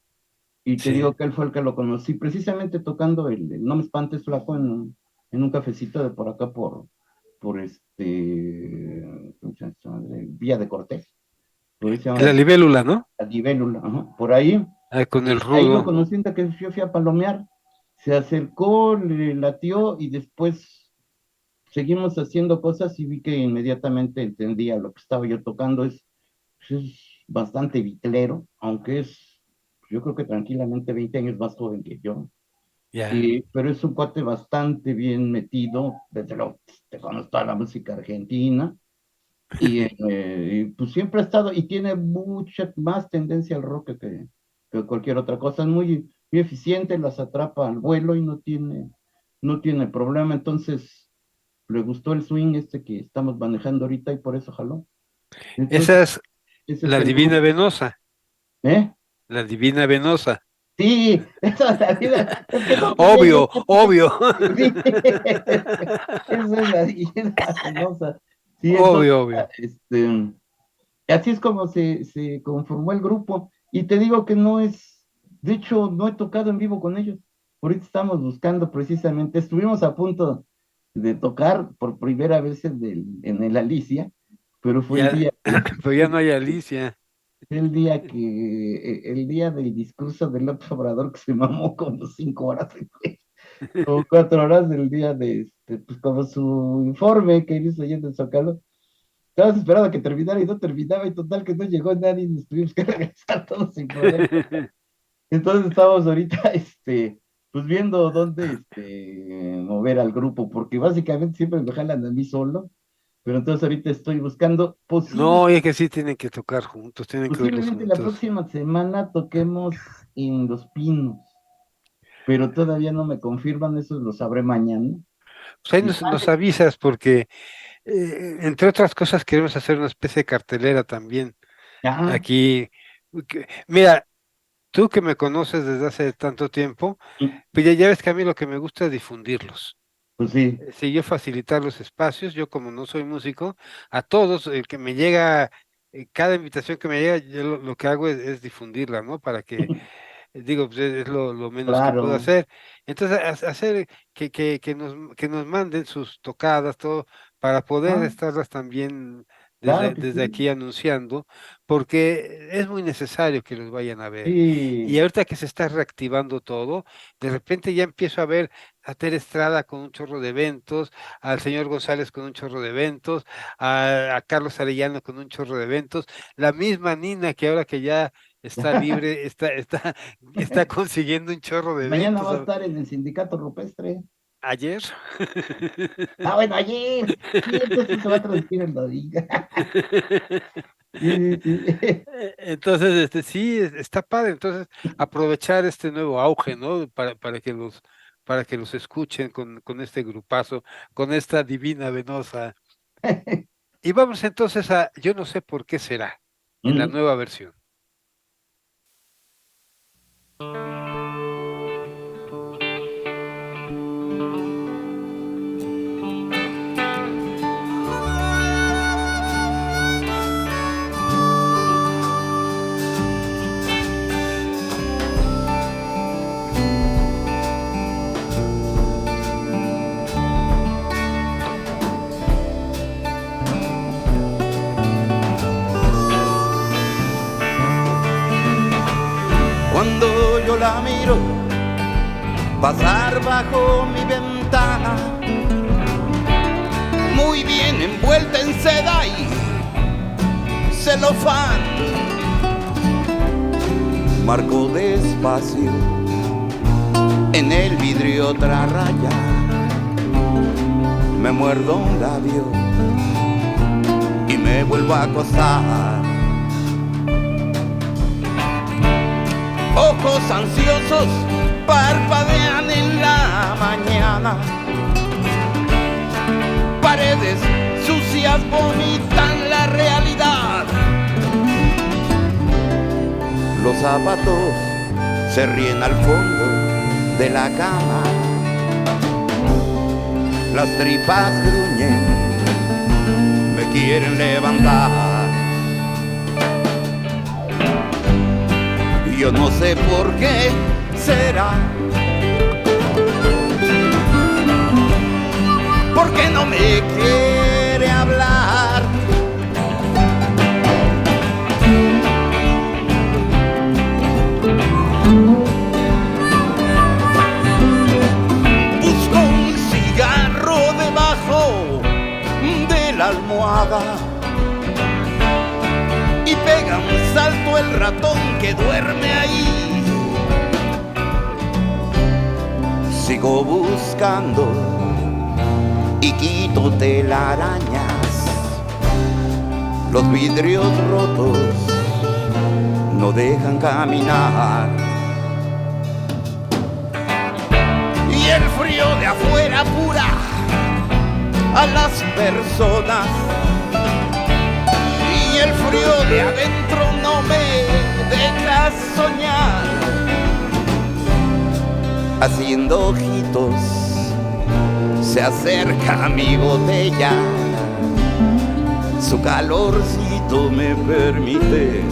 y te sí. digo que él fue el que lo conocí, precisamente tocando el No me espantes, flaco, en un cafecito de por acá, por ¿cómo se llama esta madre? Vía de Cortés, por ahí se llama La libélula, ¿no? la Libélula, ajá, por ahí, Ah, con el ahí lo rudo. conocí en que yo fui a palomear, se acercó, le latió, y después seguimos haciendo cosas y vi que inmediatamente entendía lo que estaba yo tocando. Es bastante vitlero, aunque es, yo creo que tranquilamente 20 años más joven que yo. Ya. Pero es un cuate bastante bien metido, desde luego te conoce toda la música argentina, y pues siempre ha estado, y tiene mucha más tendencia al rock que cualquier otra cosa. Es muy eficiente, las atrapa al vuelo y no tiene problema. Entonces, le gustó el swing este que estamos manejando ahorita y por eso jaló. Entonces, Esa es ese es la el Divina grupo. Venosa. ¿Eh? La Divina Venosa. Sí, esa es la vida. Es que no sabía yo Obvio, qué. obvio. Sí, esa es la vida penosa. Sí, entonces, Obvio, obvio. así es como se conformó el grupo. Y te digo que no es, de hecho, no he tocado en vivo con ellos. Ahorita estamos buscando precisamente, estuvimos a punto de tocar por primera vez en el Alicia, pero fue el Ya, día que, pero ya no hay Alicia. el día del discurso del López Obrador que se mamó como 5 horas, como 4 horas del día pues como su informe que hizo allí en el Zócalo. Estabas esperando a que terminara y no terminaba, y total que no llegó nadie y nos tuvimos que regresar todos sin problema. Entonces estamos ahorita, pues viendo dónde, mover al grupo, porque básicamente siempre me jalan a mí solo, pero entonces ahorita estoy buscando No, es que sí tienen que tocar juntos, tienen que oírlos posiblemente la juntos. próxima semana toquemos en Los Pinos, pero todavía no me confirman, eso lo sabré mañana. Pues ahí Y nos avisas porque, entre otras cosas, queremos hacer una especie de cartelera también. ya, Aquí, mira, tú que me conoces desde hace tanto tiempo, pues ya ves que a mí lo que me gusta es difundirlos. pues sí, Sí, yo facilitar los espacios, yo como no soy músico, a todos, el que me llega, cada invitación que me llega, yo lo que hago es difundirla, ¿no? Para que, digo, pues es lo menos que puedo claro, hacer. Entonces, hacer que nos manden sus tocadas, todo, para poder ah, estarlas también claro que desde sí, aquí anunciando, porque es muy necesario que los vayan a ver. Y sí, ahorita que se está reactivando todo, de repente ya empiezo a ver a Tere Estrada con un chorro de eventos, al señor González con un chorro de eventos, a Carlos Arellano con un chorro de eventos, la misma Nina que ahora que ya está libre, está consiguiendo un chorro de mañana eventos. va a estar en el sindicato rupestre. Ayer. Ah, bueno, ayer, sí, entonces se va a transmitir el domingo. Sí, sí, sí. Entonces, sí, está padre. Entonces, aprovechar este nuevo auge, ¿no? Para que los escuchen con este grupazo, con esta divina venosa. Y vamos entonces a Yo no sé por qué será, en la Mm, nueva versión. Cuando yo la miro pasar bajo mi ventana, muy bien envuelta en seda y celofán, marco despacio en el vidrio otra raya, me muerdo un labio y me vuelvo a acostar. Ojos ansiosos parpadean en la mañana, paredes sucias vomitan la realidad. Los zapatos se ríen al fondo de la cama, las tripas gruñen, me quieren levantar. Yo no sé por qué será, porque no me quiere hablar. Busco un cigarro debajo de la almohada y pega un salto el ratón que duerme ahí. Sigo buscando y quito telarañas, los vidrios rotos no dejan caminar. Y el frío de afuera apura a las personas, y el frío de adentro no me deja soñar. Haciendo ojitos se acerca mi botella, su calorcito me permite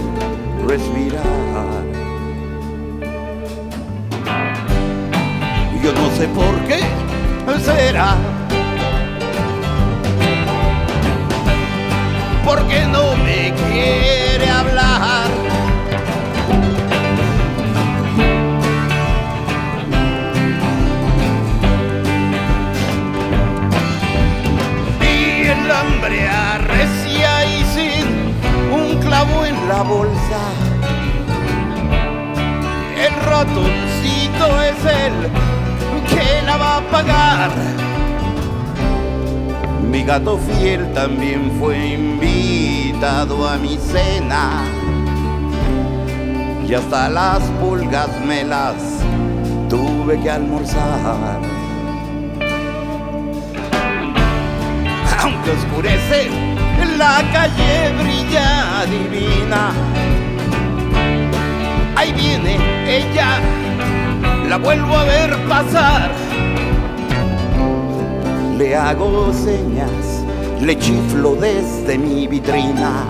respirar. Yo no sé por qué será, porque no me quiere hablar. Y el hambre arrecia y sin un clavo en la bolsa, el ratoncito es el que la va a pagar. Mi gato fiel también fue invitado a mi cena, y hasta las pulgas me las tuve que almorzar. Aunque oscurece, la calle brilla divina. Ahí viene ella, la vuelvo a ver pasar. Le hago señas, le chiflo desde mi vitrina,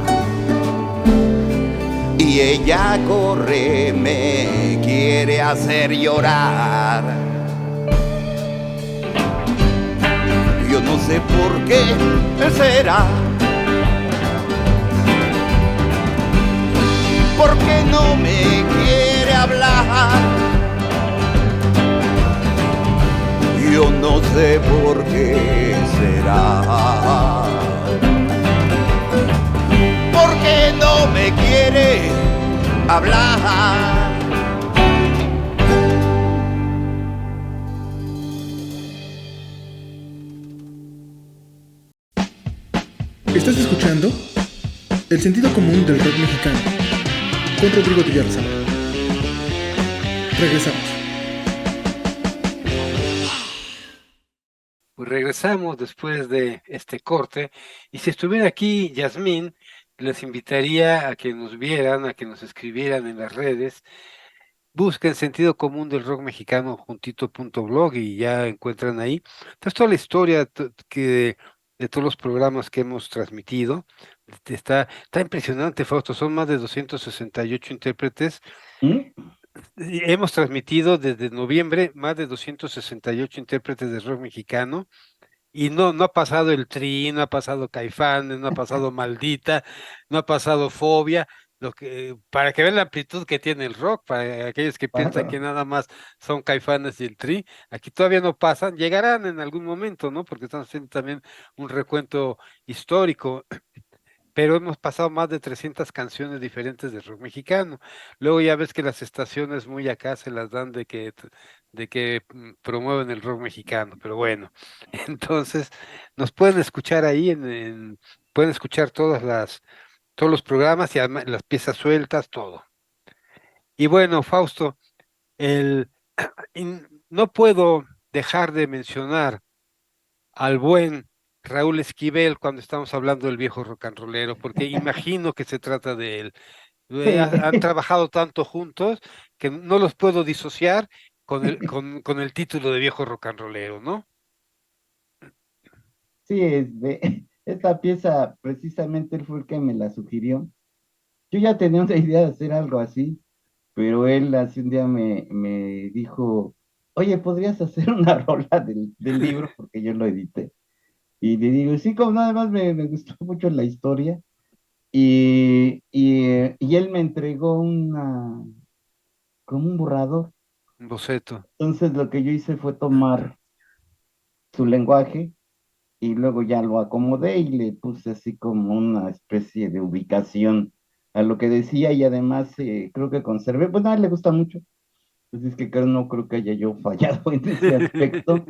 y ella corre, me quiere hacer llorar. Yo no sé por qué será, porque no me quiere hablar. Yo no sé por qué será, porque no me quiere hablar. Estás escuchando El sentido común del rock mexicano con Rodrigo Villarza. Regresamos. Pues regresamos después de este corte, y si estuviera aquí Yasmín, les invitaría a que nos vieran, a que nos escribieran en las redes. Busquen Sentido Común del Rock Mexicano juntito.blog y ya encuentran ahí. Entonces, toda la historia de todos los programas que hemos transmitido. Está impresionante, Fausto. Son más de 268 intérpretes. Y hemos transmitido desde noviembre más de 268 intérpretes de rock mexicano. Y no ha pasado el Tri, no ha pasado Caifanes, no ha pasado Maldita, no ha pasado Fobia, para que vean la amplitud que tiene el rock, para aquellos que piensan que nada más son Caifanes y el Tri, aquí todavía no pasan, llegarán en algún momento, ¿no? Porque están haciendo también un recuento histórico, pero hemos pasado más de 300 canciones diferentes de rock mexicano. Luego ya ves que las estaciones muy acá se las dan de que promueven el rock mexicano, pero bueno, entonces nos pueden escuchar ahí pueden escuchar todos los programas y además las piezas sueltas, todo. Y bueno, Fausto, no puedo dejar de mencionar al buen Raúl Esquivel cuando estamos hablando del viejo rock and rollero, porque imagino que se trata de él. Han trabajado tanto juntos que no los puedo disociar con el título de viejo rock and rollero, ¿no? Sí, esta pieza, precisamente él fue el que me la sugirió. Yo ya tenía una idea de hacer algo así, pero él hace un día me dijo, oye, ¿podrías hacer una rola del libro? Porque yo lo edité. Y le digo, sí, como nada más me gustó mucho la historia. Y él me entregó como un borrador. Un boceto. Entonces lo que yo hice fue tomar su lenguaje y luego ya lo acomodé y le puse así como una especie de ubicación a lo que decía y además creo que conservé, pues a él le gusta mucho, pues es que no creo que haya yo fallado en ese aspecto.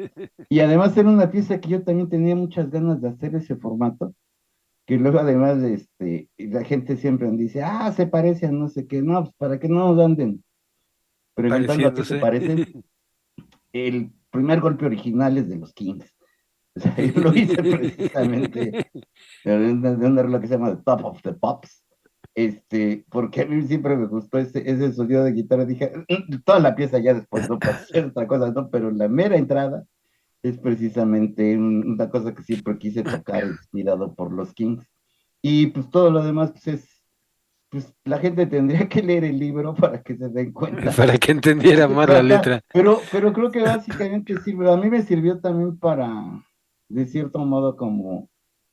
Y además era una pieza que yo también tenía muchas ganas de hacer ese formato, que luego además y la gente siempre me dice, ah, se parece a no sé qué, no, pues para que no nos anden preguntando a qué se Pareciéndose. parecen. El primer golpe original es de los Kings. O sea, yo lo hice precisamente de una rola que se llama The Top of the Pops, porque a mí siempre me gustó ese sonido de guitarra, dije, toda la pieza ya después no pasó a otra cosa, ¿no? Pero la mera entrada es precisamente una cosa que siempre quise tocar, inspirado por los Kings. Y pues todo lo demás, pues la gente tendría que leer el libro para que se den cuenta Para que de qué entendiera se más la trata, letra. pero creo que básicamente sirve, a mí me sirvió también para, de cierto modo, como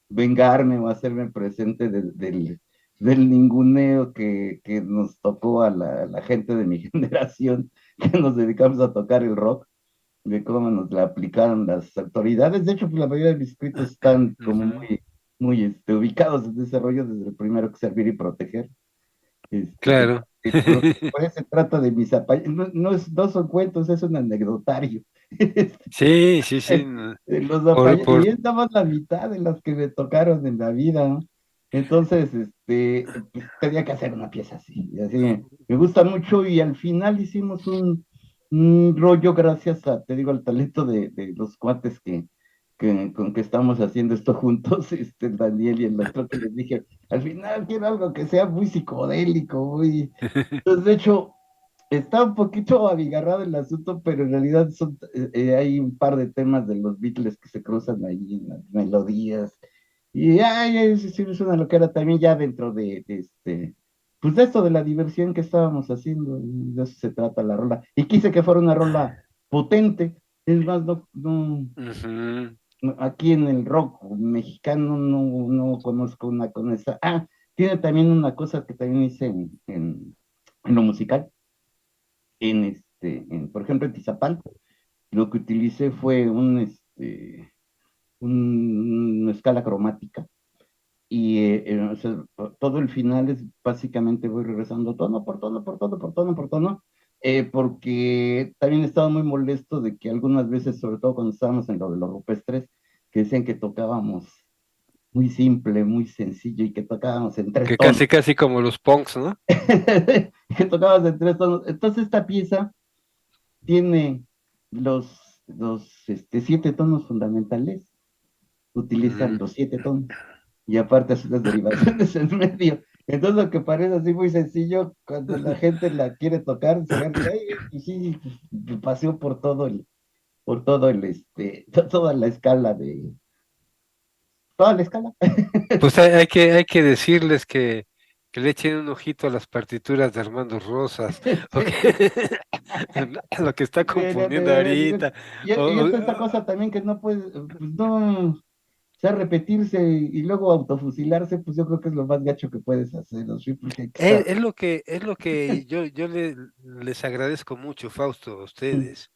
vengarme o hacerme presente del ninguneo que nos tocó a la gente de mi generación, que nos dedicamos a tocar el rock, de cómo nos la aplicaron las autoridades. De hecho, pues, la mayoría de mis escritos están como Ujú. muy ubicados en ese rollo, desde el primero que servir y proteger. Que, Claro. por eso se trata de mis no, no son cuentos, es un anecdotario. Sí, sí, sí. No. Los y Por, bien más la mitad de las que me tocaron en la vida, ¿no? Entonces, pues, tenía que hacer una pieza así, y así me gusta mucho y al final hicimos un rollo gracias a, te digo, al talento de los cuates con que estamos haciendo esto juntos, el Daniel y el otro que les dije, al final quiero algo que sea muy psicodélico, muy... Entonces, de hecho, está un poquito abigarrado el asunto, pero en realidad hay un par de temas de los Beatles que se cruzan ahí en las melodías. Y es una loquera también ya dentro pues de esto de la diversión que estábamos haciendo, y de eso se trata la rola. Y quise que fuera una rola potente, es más, ujú. aquí en el rock mexicano no conozco una con esa. Ah, tiene también una cosa que también hice en lo musical por ejemplo, en Tizapal, lo que utilicé fue una escala cromática y o sea, todo el final es básicamente voy regresando tono por tono, por tono, por tono, por tono, porque también estaba muy molesto de que algunas veces, sobre todo cuando estábamos en lo de los rupestres, que decían que tocábamos muy simple, muy sencillo y que tocábamos en tres Que tonos. casi, casi como los punks, ¿no? Que tocábamos en tres tonos. Entonces esta pieza tiene los 7 tonos fundamentales, utilizan Ujú. los 7 tonos y aparte hace las derivaciones en medio. Entonces lo que parece así muy sencillo, cuando la gente la quiere tocar, se agarra y sí, pues, paseó toda la escala toda la escala. Pues hay que decirles que le echen un ojito a las partituras de Armando Rosas, o que, lo que está componiendo ahorita. Y o- es esta cosa también que no puede, pues no, o sea, repetirse y luego autofusilarse, pues yo creo que es lo más gacho que puedes hacer, así, porque hay que estar. es lo que yo les agradezco mucho, Fausto, a ustedes,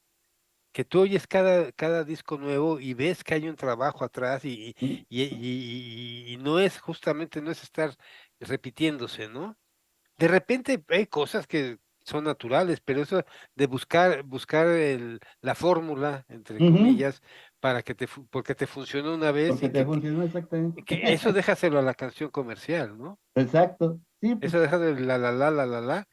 que tú oyes cada disco nuevo y ves que hay un trabajo atrás y no es justamente, no es estar repitiéndose, ¿no? De repente hay cosas que son naturales, pero eso de buscar la fórmula, entre Ujú, comillas, porque te funcionó una vez porque y te que, funcionó exactamente. que eso déjaselo a la canción comercial, ¿no? Exacto, sí, Eso pues. déjalo de la,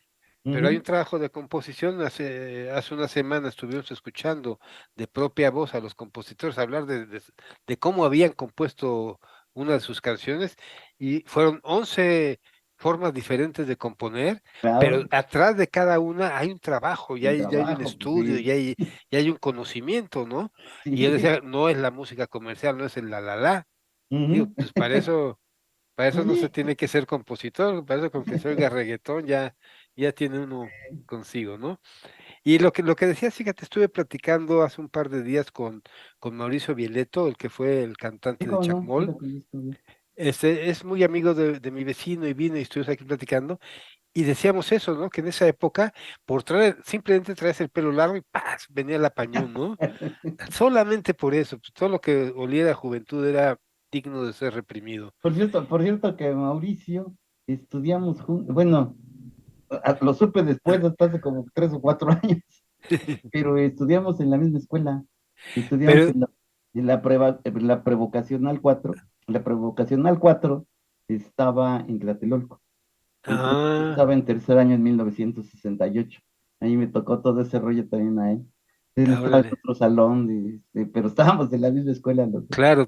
pero hay un Ujú, trabajo de composición. Hace una semana estuvimos escuchando de propia voz a los compositores hablar de cómo habían compuesto una de sus canciones y fueron 11 formas diferentes de componer, pero claro, atrás de cada una hay un trabajo, el ya hay un trabajo, pues estudio, sí, ya hay un conocimiento, ¿no? Y él sí, decía, no es la música comercial, no es el la. Digo, Ujú. pues para eso no se Sí, tiene que ser compositor, para eso con que se oiga reggaetón ya tiene uno consigo, ¿no? Y lo que decías, fíjate, estuve platicando hace un par de días con Mauricio Vieleto, el que fue el sí, cantante de cómo no, sí Chacmol. lo conozco bien. Es muy amigo de mi vecino y vino y estuvimos aquí platicando. Y decíamos eso, ¿no? Que en esa época, simplemente traes el pelo largo y ¡paz! Venía el apañón, ¿no? Solamente por eso, pues, todo lo que oliera a juventud era digno de ser reprimido. Por cierto que Mauricio estudiamos juntos, bueno, lo supe después, hasta hace como 3 o 4 años, pero estudiamos en la misma escuela, estudiamos Pero, en la prevocacional 4. La prevocacional 4 estaba en Tlatelolco, entonces yo ah, estaba en tercer año en 1968. Ahí me tocó todo ese rollo también a él. Él estaba en órale. otro salón, pero estábamos en la misma escuela los dos. Claro,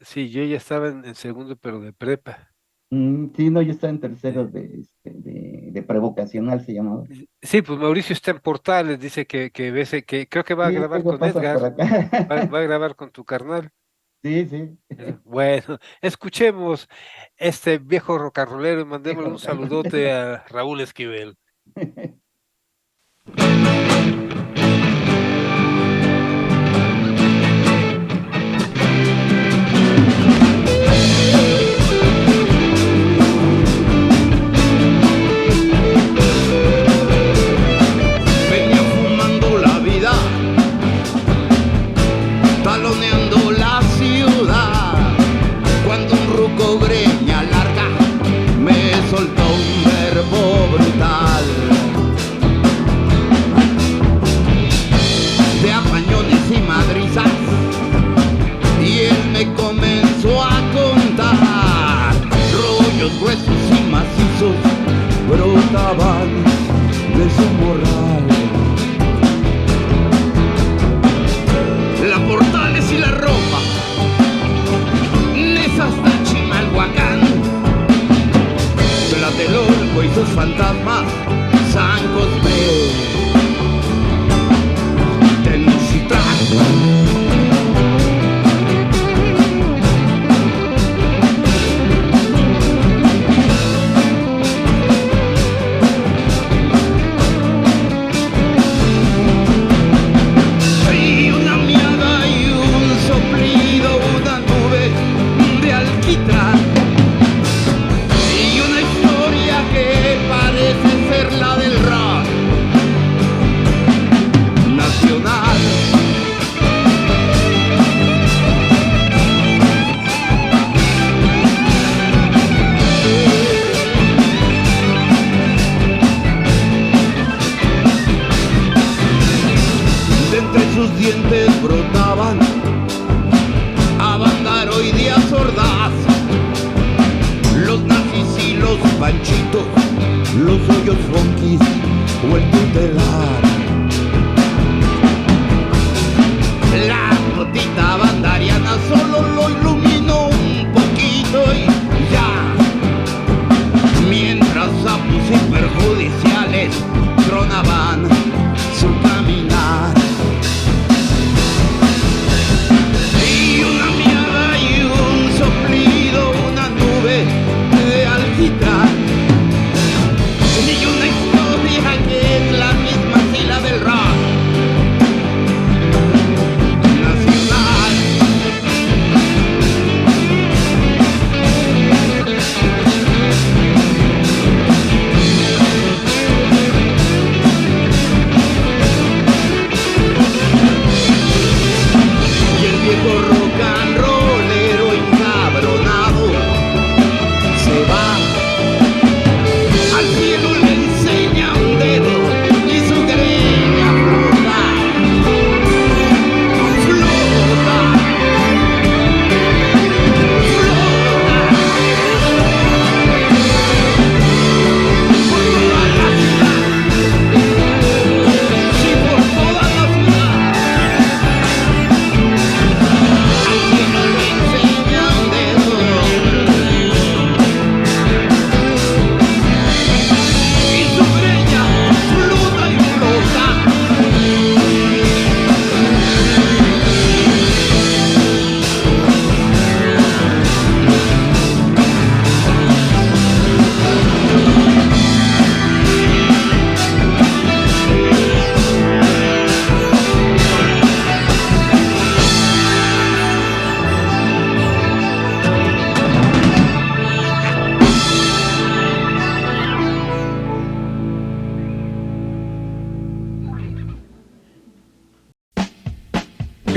sí, yo ya estaba en segundo, pero de prepa. Sí, no, yo estaba en Eh, tercero de prevocacional, se llamaba. Sí, pues Mauricio está en Portales, dice que creo que va a Sí, grabar luego con pasa Edgar, por acá. va a grabar con tu carnal. Sí, sí. Bueno, escuchemos este viejo rocarrolero y Viejo mandémosle un rockero. saludote a Raúl Esquivel. Venía fumando la vida, taloneando la ciudad, cuando un ruco greña larga me soltó un verbo brutal, de apañones y madrizas, y él me comenzó a contar rollos gruesos y macizos brotaban de su morral. La Portales y la Roma, Nesa hasta Chimalhuacán, Tlatelolco y sus fantasmas, San Cosme, Tenochtitlán. Y una miada y un soplido, una nube de alquitrán, y una historia que parece ser la del rock nacional. De entre sus dientes brotaban abangaroideas sordas, los nazis y los panchitos, los hoyos funkis o el tutelar. La notita bandariana solo lo iluminó un poquito y ya, mientras sapos y perjudiciales tronaban su caminar. Y una miada y un soplido, una nube de alquitrán, y una historia que es la misma si la del rock nacional.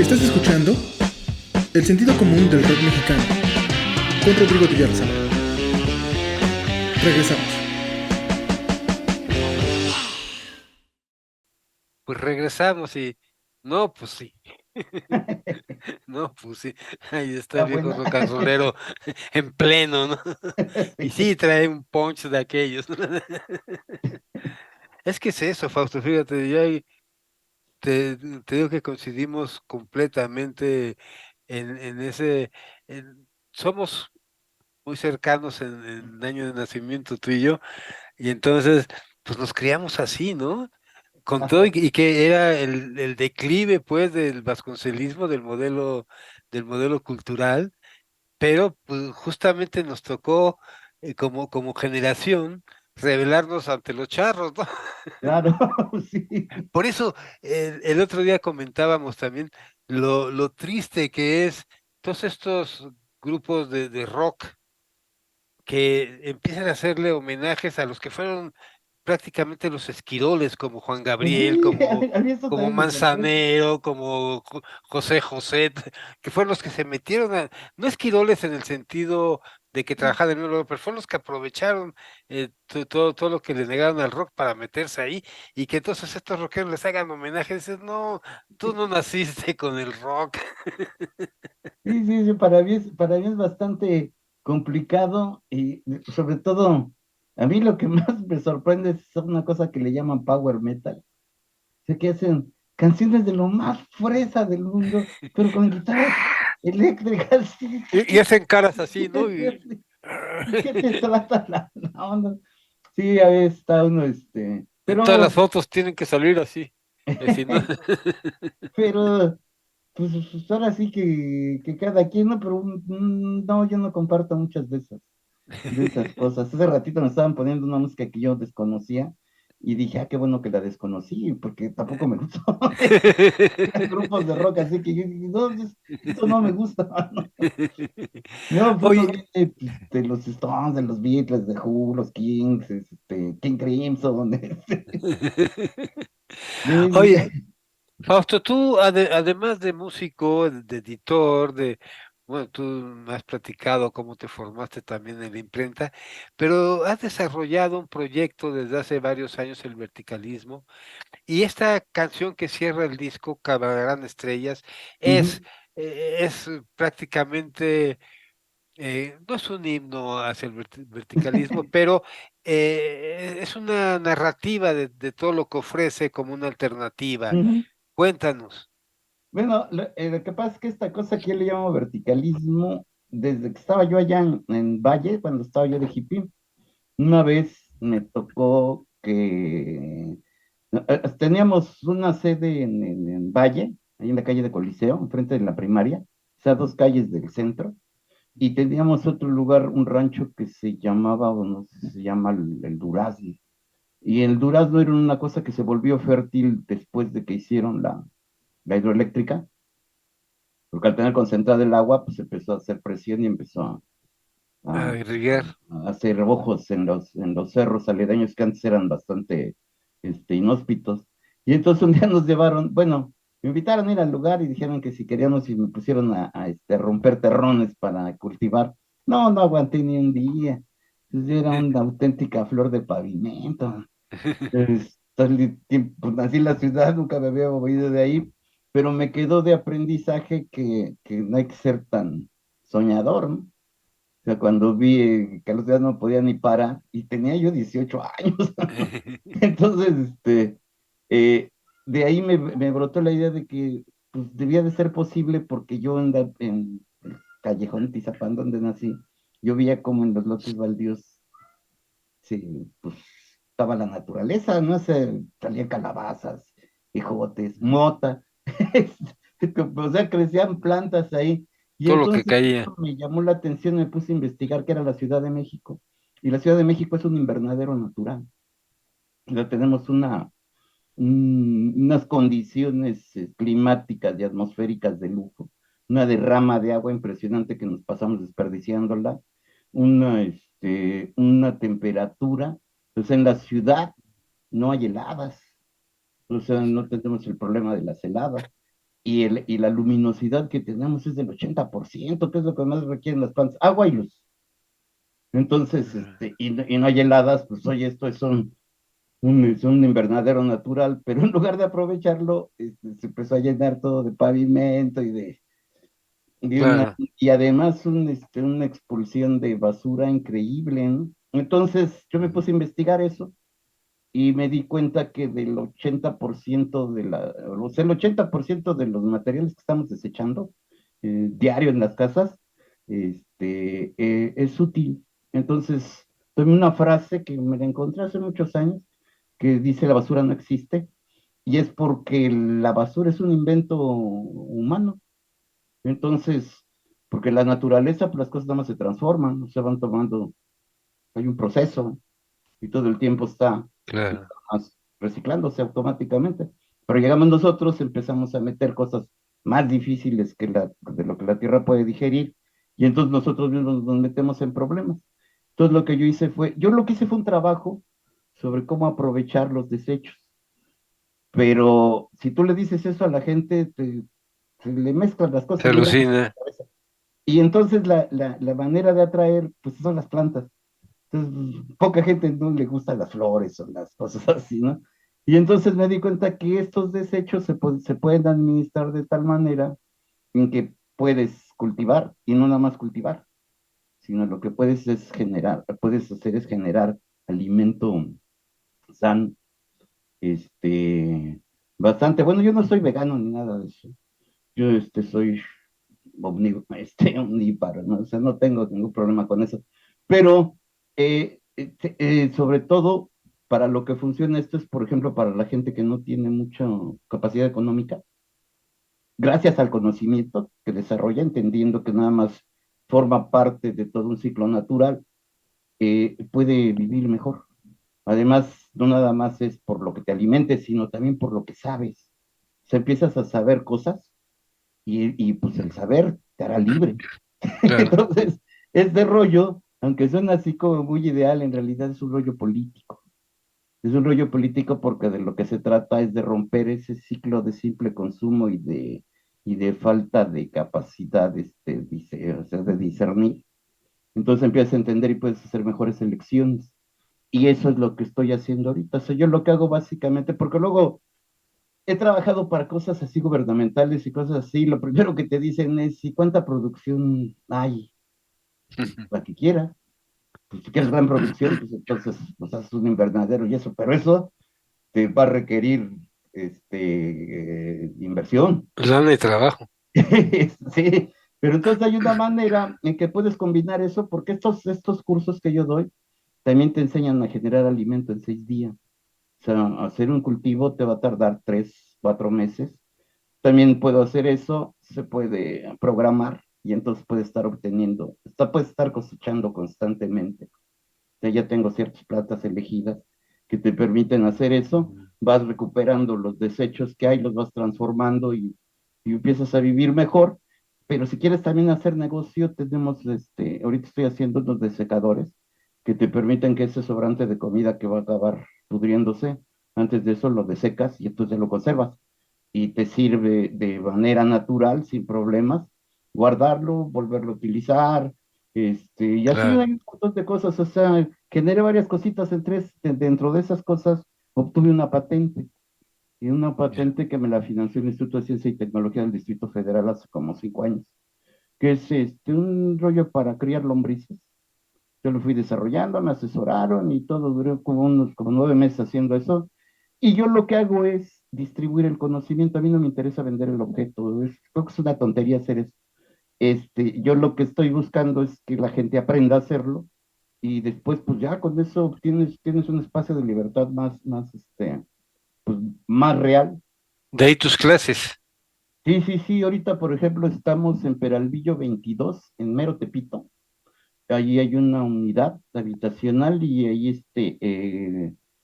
Estás escuchando El sentido común del rock mexicano con Rodrigo de Yarzábal. Regresamos. Pues regresamos y no, pues sí. No, pues sí, ahí está Está el viejo buena. rock and rollero en pleno, ¿no? Y sí, trae un punch de aquellos. Es que es eso, Fausto, fíjate, yo ahí te digo que coincidimos completamente en ese, somos muy cercanos en año de nacimiento tú y yo, y entonces, pues nos criamos así, ¿no? Con todo y que era el declive, pues, del vasconcelismo, del modelo cultural, pero pues justamente nos tocó como generación rebelarnos ante los charros, ¿no? Claro, sí. Por eso el otro día comentábamos también lo triste que es todos estos grupos de rock que empiezan a hacerle homenajes a los que fueron prácticamente los esquiroles, como Juan Gabriel, Sí, a mí eso como también me sorprende. Manzanero, como José José, que fueron los que se metieron no esquiroles en el sentido de que trabajaban en el oro, pero fueron los que aprovecharon todo lo que le negaron al rock para meterse ahí, y que entonces estos rockeros les hagan homenaje, dices, no, tú no naciste con el rock. Sí, sí, sí, para mí es bastante complicado y sobre todo, a mí lo que más me sorprende es una cosa que le llaman power metal. Sé que hacen canciones de lo más fresa del mundo, pero con guitarras eléctricas. Sí, Y hacen caras así, ¿no? ¿y qué te trata la onda? Sí, ahí está uno, En todas las pero, fotos tienen que salir así. Si no, pero, pues ahora sí que cada quien, ¿no? Pero no, yo no comparto muchas de esas cosas. Hace ratito me estaban poniendo una música que yo desconocía y dije, qué bueno que la desconocí, porque tampoco me gustó. Eran grupos de rock, así que yo dije, no, esto no me gusta. No, pues uno Oye, viene pues, de los Stones, de los Beatles, de Who, los Kings, King Crimson, oye, Fausto, tú además de músico, de editor, bueno, tú me has platicado cómo te formaste también en la imprenta, pero has desarrollado un proyecto desde hace varios años, el verticalismo, y esta canción que cierra el disco, Cabalgarán Estrellas, es, Ujú, es prácticamente no es un himno hacia el verticalismo, pero es una narrativa de todo lo que ofrece como una alternativa. ujú. Cuéntanos. Bueno, lo que pasa es que esta cosa que yo le llamo verticalismo, desde que estaba yo allá en Valle, cuando estaba yo de hippie, una vez me tocó que teníamos una sede en Valle, ahí en la calle de Coliseo, enfrente de la primaria, o sea, dos calles del centro, y teníamos otro lugar, un rancho que se llamaba, o no sé si se llama el Durazno, y el Durazno era una cosa que se volvió fértil después de que hicieron la hidroeléctrica, porque al tener concentrado el agua, pues empezó a hacer presión y empezó a, Ay, Riguer. a hacer ojos en los cerros aledaños que antes eran bastante inhóspitos. Y entonces un día nos llevaron, bueno, me invitaron a ir al lugar y dijeron que si queríamos y me pusieron a romper terrones para cultivar. No, no aguanté ni un día. Entonces, yo era una auténtica flor de pavimento. Pues, nací en la ciudad, nunca me había movido de ahí, pero me quedó de aprendizaje que no hay que ser tan soñador, ¿no? O sea, cuando vi que los días no podía ni parar, y tenía yo 18 años, entonces, eh, de ahí me brotó la idea de que pues, debía de ser posible porque yo en el Callejón Tizapán, donde nací, yo veía como en los lotes baldíos sí, pues estaba la naturaleza, no sé, salían calabazas, ejotes, mota, o sea, crecían plantas ahí. Y Todo lo que entonces caía. eso me llamó la atención, me puse a investigar qué era la Ciudad de México. Y la Ciudad de México es un invernadero natural. Ya tenemos unas condiciones climáticas y atmosféricas de lujo, una derrama de agua impresionante que nos pasamos desperdiciándola, una temperatura, pues en la ciudad no hay heladas, o sea, no tenemos el problema de las heladas. y la luminosidad que tenemos es del 80%, que es lo que más requieren las plantas, agua y luz. Entonces, y no hay heladas, pues oye, esto es un invernadero natural, pero en lugar de aprovecharlo, se empezó a llenar todo de pavimento Claro, y además una expulsión de basura increíble, ¿no? Entonces yo me puse a investigar eso y me di cuenta que del 80% o sea, el 80% de los materiales que estamos desechando diario en las casas, es útil. Entonces, tomé una frase que me la encontré hace muchos años, que dice la basura no existe, y es porque la basura es un invento humano. Entonces, porque la naturaleza, pues las cosas nada más se transforman, no se van tomando, hay un proceso y todo el tiempo está claro. reciclándose automáticamente. Pero llegamos nosotros, empezamos a meter cosas más difíciles de lo que la Tierra puede digerir, y entonces nosotros mismos nos metemos en problemas. Entonces yo lo que hice fue un trabajo sobre cómo aprovechar los desechos. Pero si tú le dices eso a la gente, se le mezclan las Se cosas bien gacho en alucina. la cabeza. Y entonces la manera de atraer, pues son las plantas. Entonces, poca gente no le gustan las flores o las cosas así, ¿no? Y entonces me di cuenta que estos desechos se pueden administrar de tal manera en que puedes cultivar y no nada más cultivar, sino lo que puedes hacer es generar alimento sano, este, bastante. Bueno, yo no soy vegano ni nada de eso. Yo soy omníparo, ¿no? O sea, no tengo ningún problema con eso. Pero, sobre todo, para lo que funciona esto es, por ejemplo, para la gente que no tiene mucha capacidad económica, gracias al conocimiento que desarrolla, entendiendo que nada más forma parte de todo un ciclo natural, puede vivir mejor. Además, no nada más es por lo que te alimentes, sino también por lo que sabes. O sea, empiezas a saber cosas y pues el saber te hará libre. Claro, Entonces, este rollo, aunque suena así como muy ideal, en realidad es un rollo político. Es un rollo político porque de lo que se trata es de romper ese ciclo de simple consumo y de falta de capacidad, o sea, de discernir. Entonces empiezas a entender y puedes hacer mejores elecciones. Y eso es lo que estoy haciendo ahorita. O sea, yo lo que hago básicamente, porque luego he trabajado para cosas así gubernamentales y cosas así, lo primero que te dicen es, ¿y cuánta producción hay? La que quiera. Pues si quieres gran producción, pues entonces pues haces un invernadero y eso, pero eso te va a requerir inversión. lana y trabajo. Sí, pero entonces hay una manera en que puedes combinar eso, porque estos cursos que yo doy también te enseñan a generar alimento en 6 días. O sea, hacer un cultivo te va a tardar 3, 4 meses. También puedo hacer eso, se puede programar y entonces puedes estar cosechando constantemente. Sea, ya tengo ciertas plantas elegidas que te permiten hacer eso, vas recuperando los desechos que hay, los vas transformando y empiezas a vivir mejor. Pero si quieres también hacer negocio, ahorita estoy haciendo unos desecadores que te permiten que ese sobrante de comida que va a acabar pudriéndose, antes de eso lo desecas y entonces lo conservas y te sirve de manera natural, sin problemas, guardarlo, volverlo a utilizar, y así hay Claro, un montón de cosas, o sea, generé varias cositas dentro de esas cosas obtuve una patente, y una ya. patente que me la financió el Instituto de Ciencia y Tecnología del Distrito Federal hace como 5 años, que es un rollo para criar lombrices. Yo lo fui desarrollando, me asesoraron y todo, duró como 9 meses haciendo eso. Y yo lo que hago es distribuir el conocimiento. A mí no me interesa vender el objeto. Creo que es una tontería hacer eso. Yo lo que estoy buscando es que la gente aprenda a hacerlo y después, pues ya con eso tienes un espacio de libertad pues, más real. De ahí tus clases. Sí, sí, sí. Ahorita, por ejemplo, estamos en Peralvillo 22, en Mero Tepito. Allí hay una unidad habitacional y ahí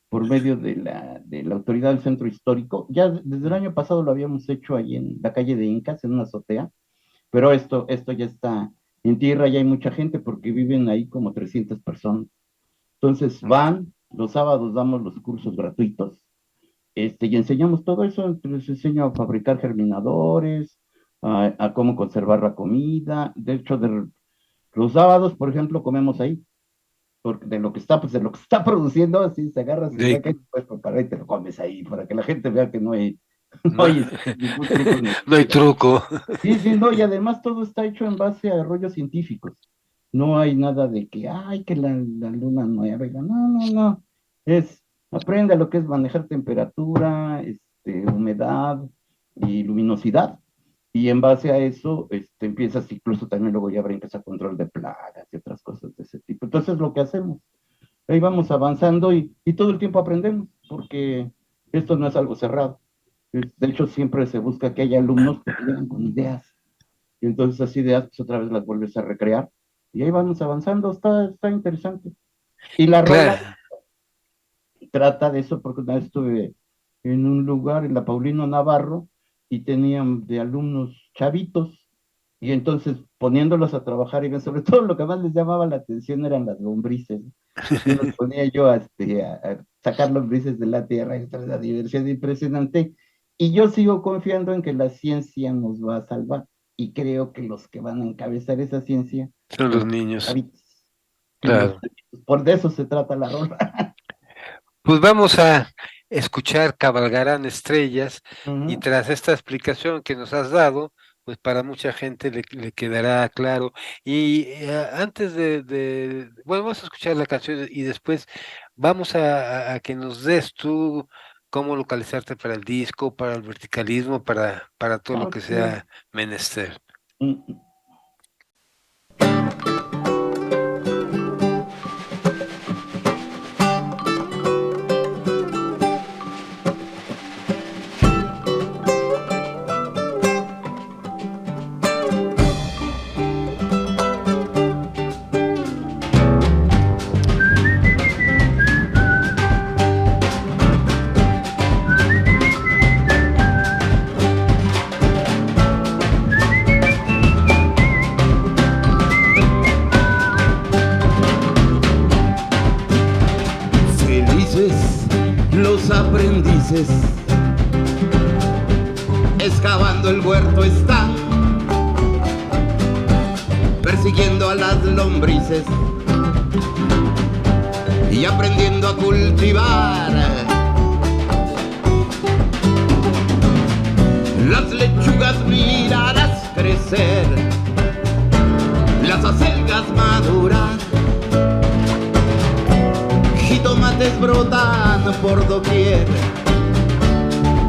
por medio de la autoridad del centro histórico, ya desde el año pasado lo habíamos hecho ahí en la calle de Incas, en una azotea, pero esto ya está en tierra, ya hay mucha gente porque viven ahí como 300 personas. Entonces Mm, van, los sábados damos los cursos gratuitos y enseñamos todo eso, les enseño a fabricar germinadores, a cómo conservar la comida. De hecho, los sábados, por ejemplo, comemos ahí, porque de lo que está, pues de lo que está produciendo, así se agarra, se Sí. saca y puedes preparar y te lo comes ahí, para que la gente vea que no hay, No, no hay ningún truco ni no hay mentira. truco. Sí, sí, no, y además todo está hecho en base a rollos científicos. No hay nada de que, ay, que la luna nueva, no, no, no. Aprende lo que es manejar temperatura, humedad y luminosidad. Y en base a eso, empiezas incluso también luego ya brincas a control de plagas y otras cosas de ese tipo. Entonces lo que hacemos, ahí vamos avanzando y todo el tiempo aprendemos, porque esto no es algo cerrado. De hecho, siempre se busca que haya alumnos que vengan con ideas. Y entonces esas ideas, pues otra vez las vuelves a recrear. Y ahí vamos avanzando, está interesante. Y la rola Claro. trata de eso, porque una vez estuve en un lugar, en la Paulino Navarro, y tenían de alumnos chavitos, y entonces poniéndolos a trabajar, y sobre todo lo que más les llamaba la atención eran las lombrices. Y los ponía yo a sacar lombrices de la tierra, y esta es la diversión impresionante. Y yo sigo confiando en que la ciencia nos va a salvar, y creo que los que van a encabezar esa ciencia Son son los los niños. chavitos. Y los Claro. chavitos, por de eso se trata la rola. Pues vamos a escuchar Cabalgarán Estrellas y Ujú. tras esta explicación que nos has dado, pues para mucha gente le quedará claro. Y antes bueno, vamos a escuchar la canción y después vamos a que nos des tú cómo localizarte para el disco, para el verticalismo, para todo lo que Ok. sea menester. Mm. Felices los aprendices, excavando el huerto están, persiguiendo a las lombrices y aprendiendo a cultivar. Las lechugas mirarás crecer, las acelgas madurar, jitomates brotan por doquier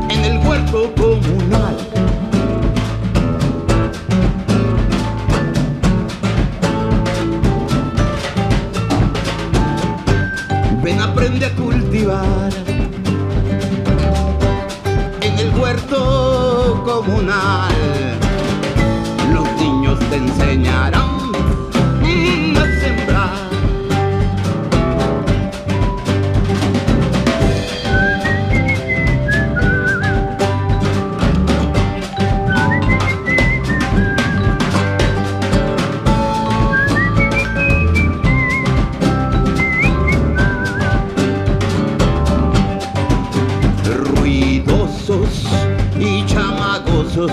en el huerto comunal. Ven, aprende a cultivar en el huerto comunal. Los niños te enseñarán a sembrar. Ruidosos y chamagosos,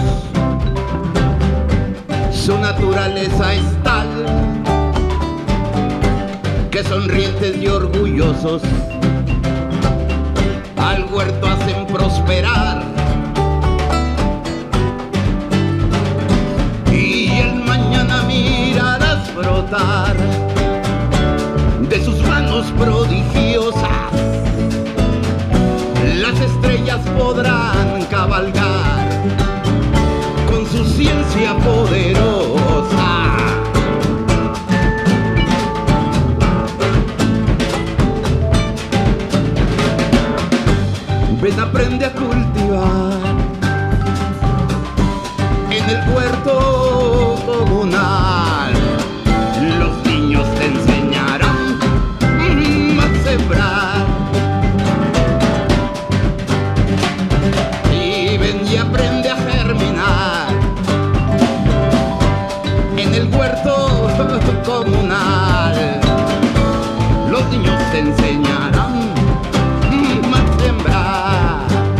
su naturaleza es tal que sonrientes y orgullosos al huerto hacen prosperar. Y el mañana mirarás brotar de sus manos prodigiosas. Las estrellas podrán cabalgar con su ciencia poderosa. Ven, aprende a cultivar en el huerto comunal. Los niños te enseñarán a sembrar. Y ven y aprende a germinar en el huerto comunal. Los niños te enseñarán a sembrar.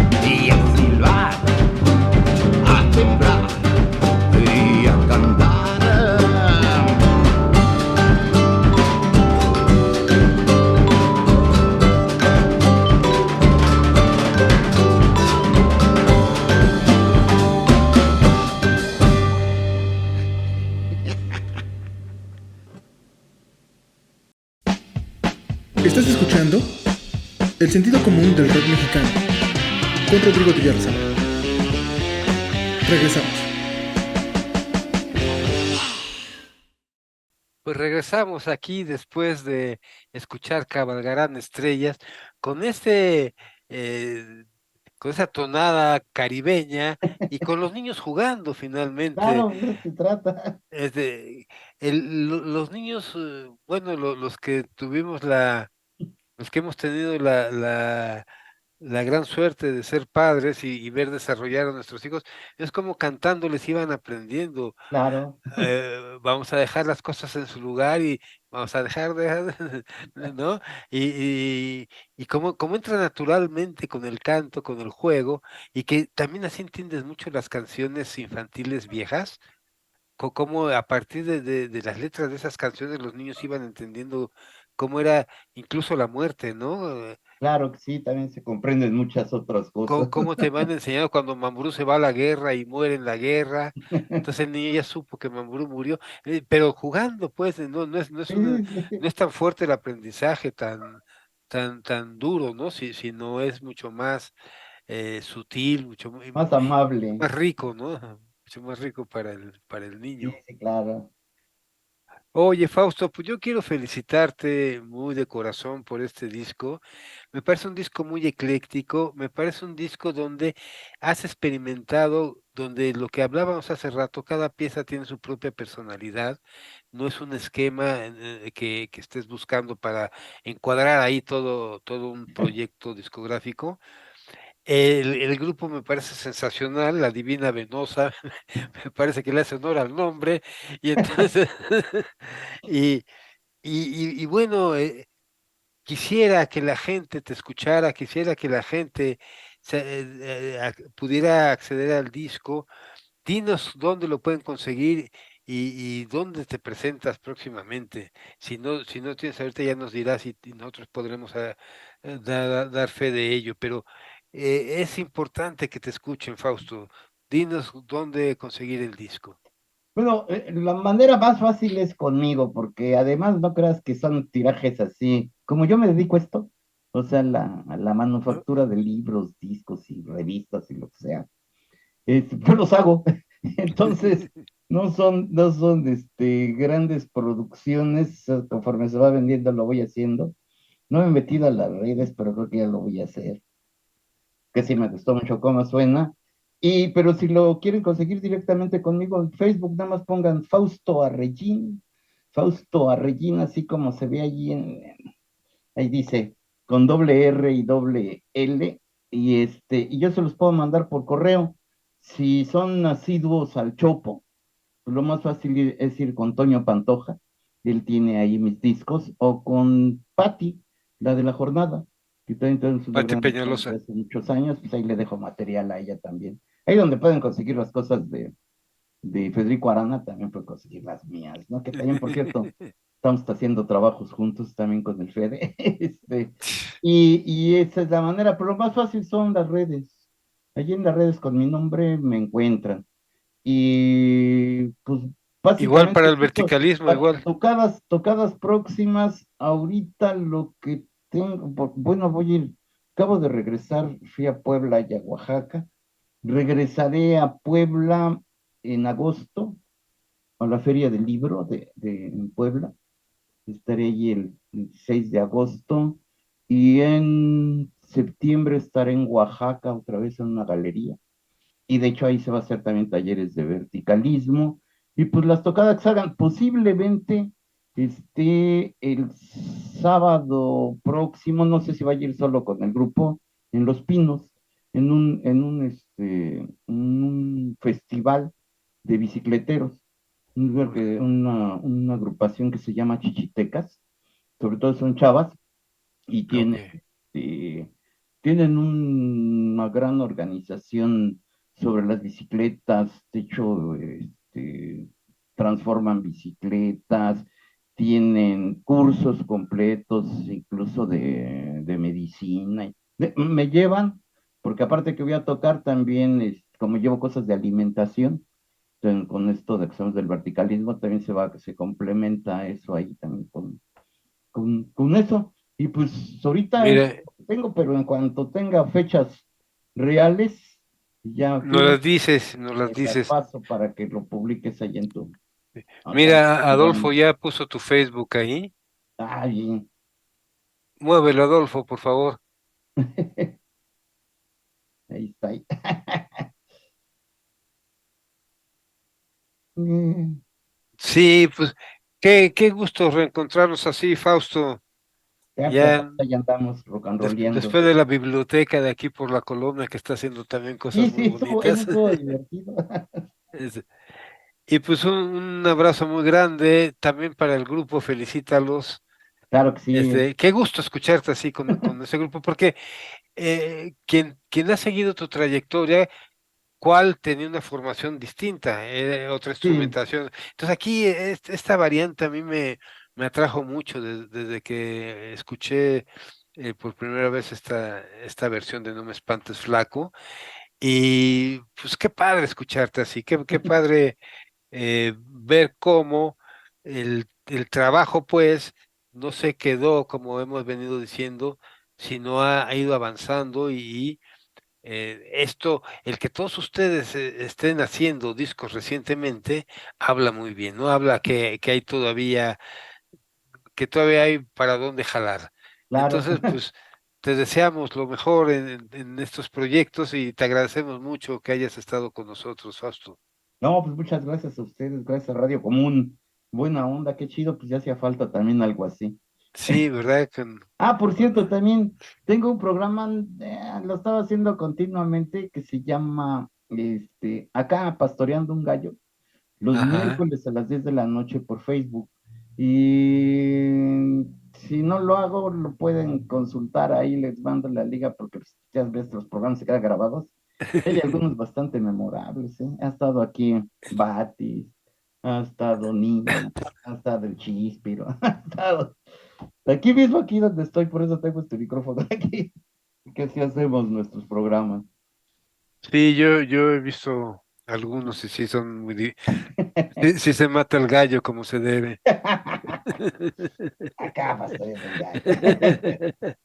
El sentido común del rock mexicano, con Rodrigo Villarza. Regresamos. Pues regresamos aquí después de escuchar Cabalgarán Estrellas con eh, con esa tonada caribeña y con los niños jugando finalmente. Claro, de eso se trata. Este, los niños, bueno, los que tuvimos los que hemos tenido la gran suerte de ser padres y ver desarrollar a nuestros hijos, es como cantándoles iban aprendiendo. Claro, Vamos a dejar las cosas en su lugar y vamos a dejar de, ¿no? Y como entra naturalmente con el canto, con el juego, y que también así entiendes mucho las canciones infantiles viejas, cómo a partir de las letras de esas canciones los niños iban entendiendo cómo era incluso la muerte, ¿no? claro que sí, también se comprenden muchas otras cosas. Cómo te van enseñando cuando Mambrú se va a la guerra y muere en la guerra. Entonces el niño ya supo que Mambrú murió, pero jugando, pues, Sí, no sí, es tan fuerte el aprendizaje, tan duro, ¿no? Si no es mucho más sutil, más amable. más rico, ¿no? Mucho más rico para el Sí, niño. sí, claro. Oye, Fausto, pues yo quiero felicitarte muy de corazón por este disco. Me parece un disco muy ecléctico, me parece un disco donde has experimentado, donde lo que hablábamos hace rato, cada pieza tiene su propia personalidad, no es un esquema que estés buscando para encuadrar ahí todo un proyecto discográfico. El grupo me parece sensacional, La Divina Venosa, me parece que le hace honor al nombre, y entonces, y, y bueno, quisiera que la gente te escuchara, quisiera que la gente pudiera acceder al disco. Dinos dónde lo pueden conseguir y dónde te presentas próximamente. Si no tienes ahorita ya nos dirás y nosotros podremos dar fe de ello, pero es importante que te escuchen, Fausto. Dinos dónde conseguir el disco. Bueno, la manera más fácil es conmigo, porque además no creas que son tirajes así. Como yo me dedico a esto, o sea, a la ¿No? manufactura de libros, discos y revistas y lo que sea, yo los hago. Entonces, no son grandes producciones. Conforme se va vendiendo, lo voy haciendo. No me he metido a las redes, pero creo que ya lo voy a hacer, que sí me gustó mucho cómo suena. Pero si lo quieren conseguir directamente conmigo en Facebook, nada más pongan Fausto Arregín, así como se ve allí ahí dice, con doble R y doble L, y yo se los puedo mandar por correo. Si son asiduos al Chopo, pues lo más fácil es ir con Toño Pantoja, él tiene ahí mis discos, o con Patti, la de la jornada, que también es una Pati gran amiga Peñalosa. de hace muchos años, pues ahí le dejo material a ella también. Ahí donde pueden conseguir las cosas de Federico Arana, también pueden conseguir las mías, ¿no? Que también, por cierto, estamos haciendo trabajos juntos también con el Fede, y esa es la manera, pero lo más fácil son las redes. Allí en las redes con mi nombre me encuentran. Y pues Igual para básicamente el es esto. verticalismo, igual. Tocadas próximas, ahorita lo que tengo, bueno, acabo de regresar, fui a Puebla y a Oaxaca, regresaré a Puebla en agosto, a la Feria del Libro en Puebla, estaré allí el 6 de agosto, y en septiembre estaré en Oaxaca otra vez en una galería, y de hecho ahí se va a hacer también talleres de verticalismo, y pues las tocadas que se hagan posiblemente el sábado próximo, no sé si va a ir solo con el grupo, en Los Pinos, en un festival de bicicleteros, una agrupación que se llama Chichitecas, sobre todo son chavas, y Ok. tienen una gran organización sobre las bicicletas. De hecho, transforman bicicletas, tienen cursos completos, incluso de medicina. Me llevan, porque aparte que voy a tocar también, como llevo cosas de alimentación, con esto de que somos del verticalismo, también se complementa eso ahí también con eso. Y pues ahorita Mira. tengo, pero en cuanto tenga fechas reales, ya No firmo, las dices, no las te las dices. paso para que lo publiques ahí en tu acá, Mira, Adolfo programa. ya puso tu Facebook ahí. Ah, bien. Muévelo, Adolfo, por favor. Ahí está. Ahí. Mm, Sí, pues qué gusto reencontrarnos así, Fausto. ya, pues Ya ahí andamos rock and rollando. después de la biblioteca de aquí por la colonia que está haciendo también Sí, cosas muy sí, eso bonitas. estuvo divertido. Es- Y pues un abrazo muy grande también para el grupo, felicítalos. Claro que sí, Qué gusto escucharte así con ese grupo, porque quien ha seguido tu trayectoria, cuál tenía una formación distinta, otra sí, instrumentación. Entonces aquí esta variante a mí me atrajo mucho desde que escuché por primera vez esta versión de No me espantes flaco. Y pues qué padre escucharte así, qué padre ver cómo el trabajo pues no se quedó como hemos venido diciendo, sino ha ido avanzando y esto, el que todos ustedes estén haciendo discos recientemente, habla muy bien, ¿no? Habla que todavía hay para dónde jalar. claro. Entonces, pues, te deseamos lo mejor en estos proyectos y te agradecemos mucho que hayas estado con nosotros, Fausto. No, pues muchas gracias a ustedes, gracias a Radio Común. Buena onda, qué chido, pues ya hacía falta también algo así. Sí, ¿verdad? Ah, por cierto, también tengo un programa, lo estaba haciendo continuamente, que se llama, acá Pastoreando un Gallo, los Ajá. miércoles a las 10 de la noche por Facebook. Y si no lo hago, lo pueden consultar ahí, les mando la liga, porque pues, ya ves, los programas se quedan grabados. Hay algunos bastante memorables, ¿eh? Ha estado aquí Batis, ha estado Nina, ha estado el Chispiro, ha estado aquí mismo, aquí donde estoy, por eso tengo este micrófono aquí, que así hacemos nuestros programas. Sí, yo he visto algunos y sí son sí, sí se mata el gallo como se debe. Acá pastoreando un gallo.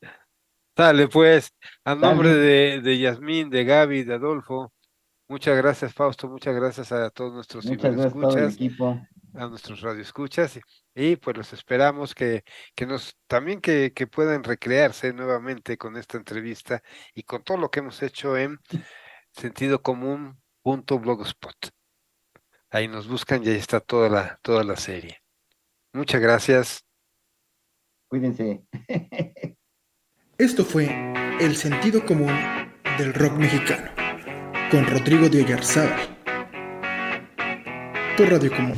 Dale, pues, a nombre Dale, de Yasmín, de Gaby, de Adolfo, muchas gracias, Fausto, muchas gracias a todos nuestros muchas gracias a todo el ciberescuchas, equipo. a nuestros radioescuchas, y pues los esperamos también que puedan recrearse nuevamente con esta entrevista y con todo lo que hemos hecho en Sentido Común.blogspot. Ahí nos buscan y ahí está toda la serie. Muchas gracias. Cuídense. Esto fue El sentido común del rock mexicano, con Rodrigo de Oyarzábal, por Radio Común.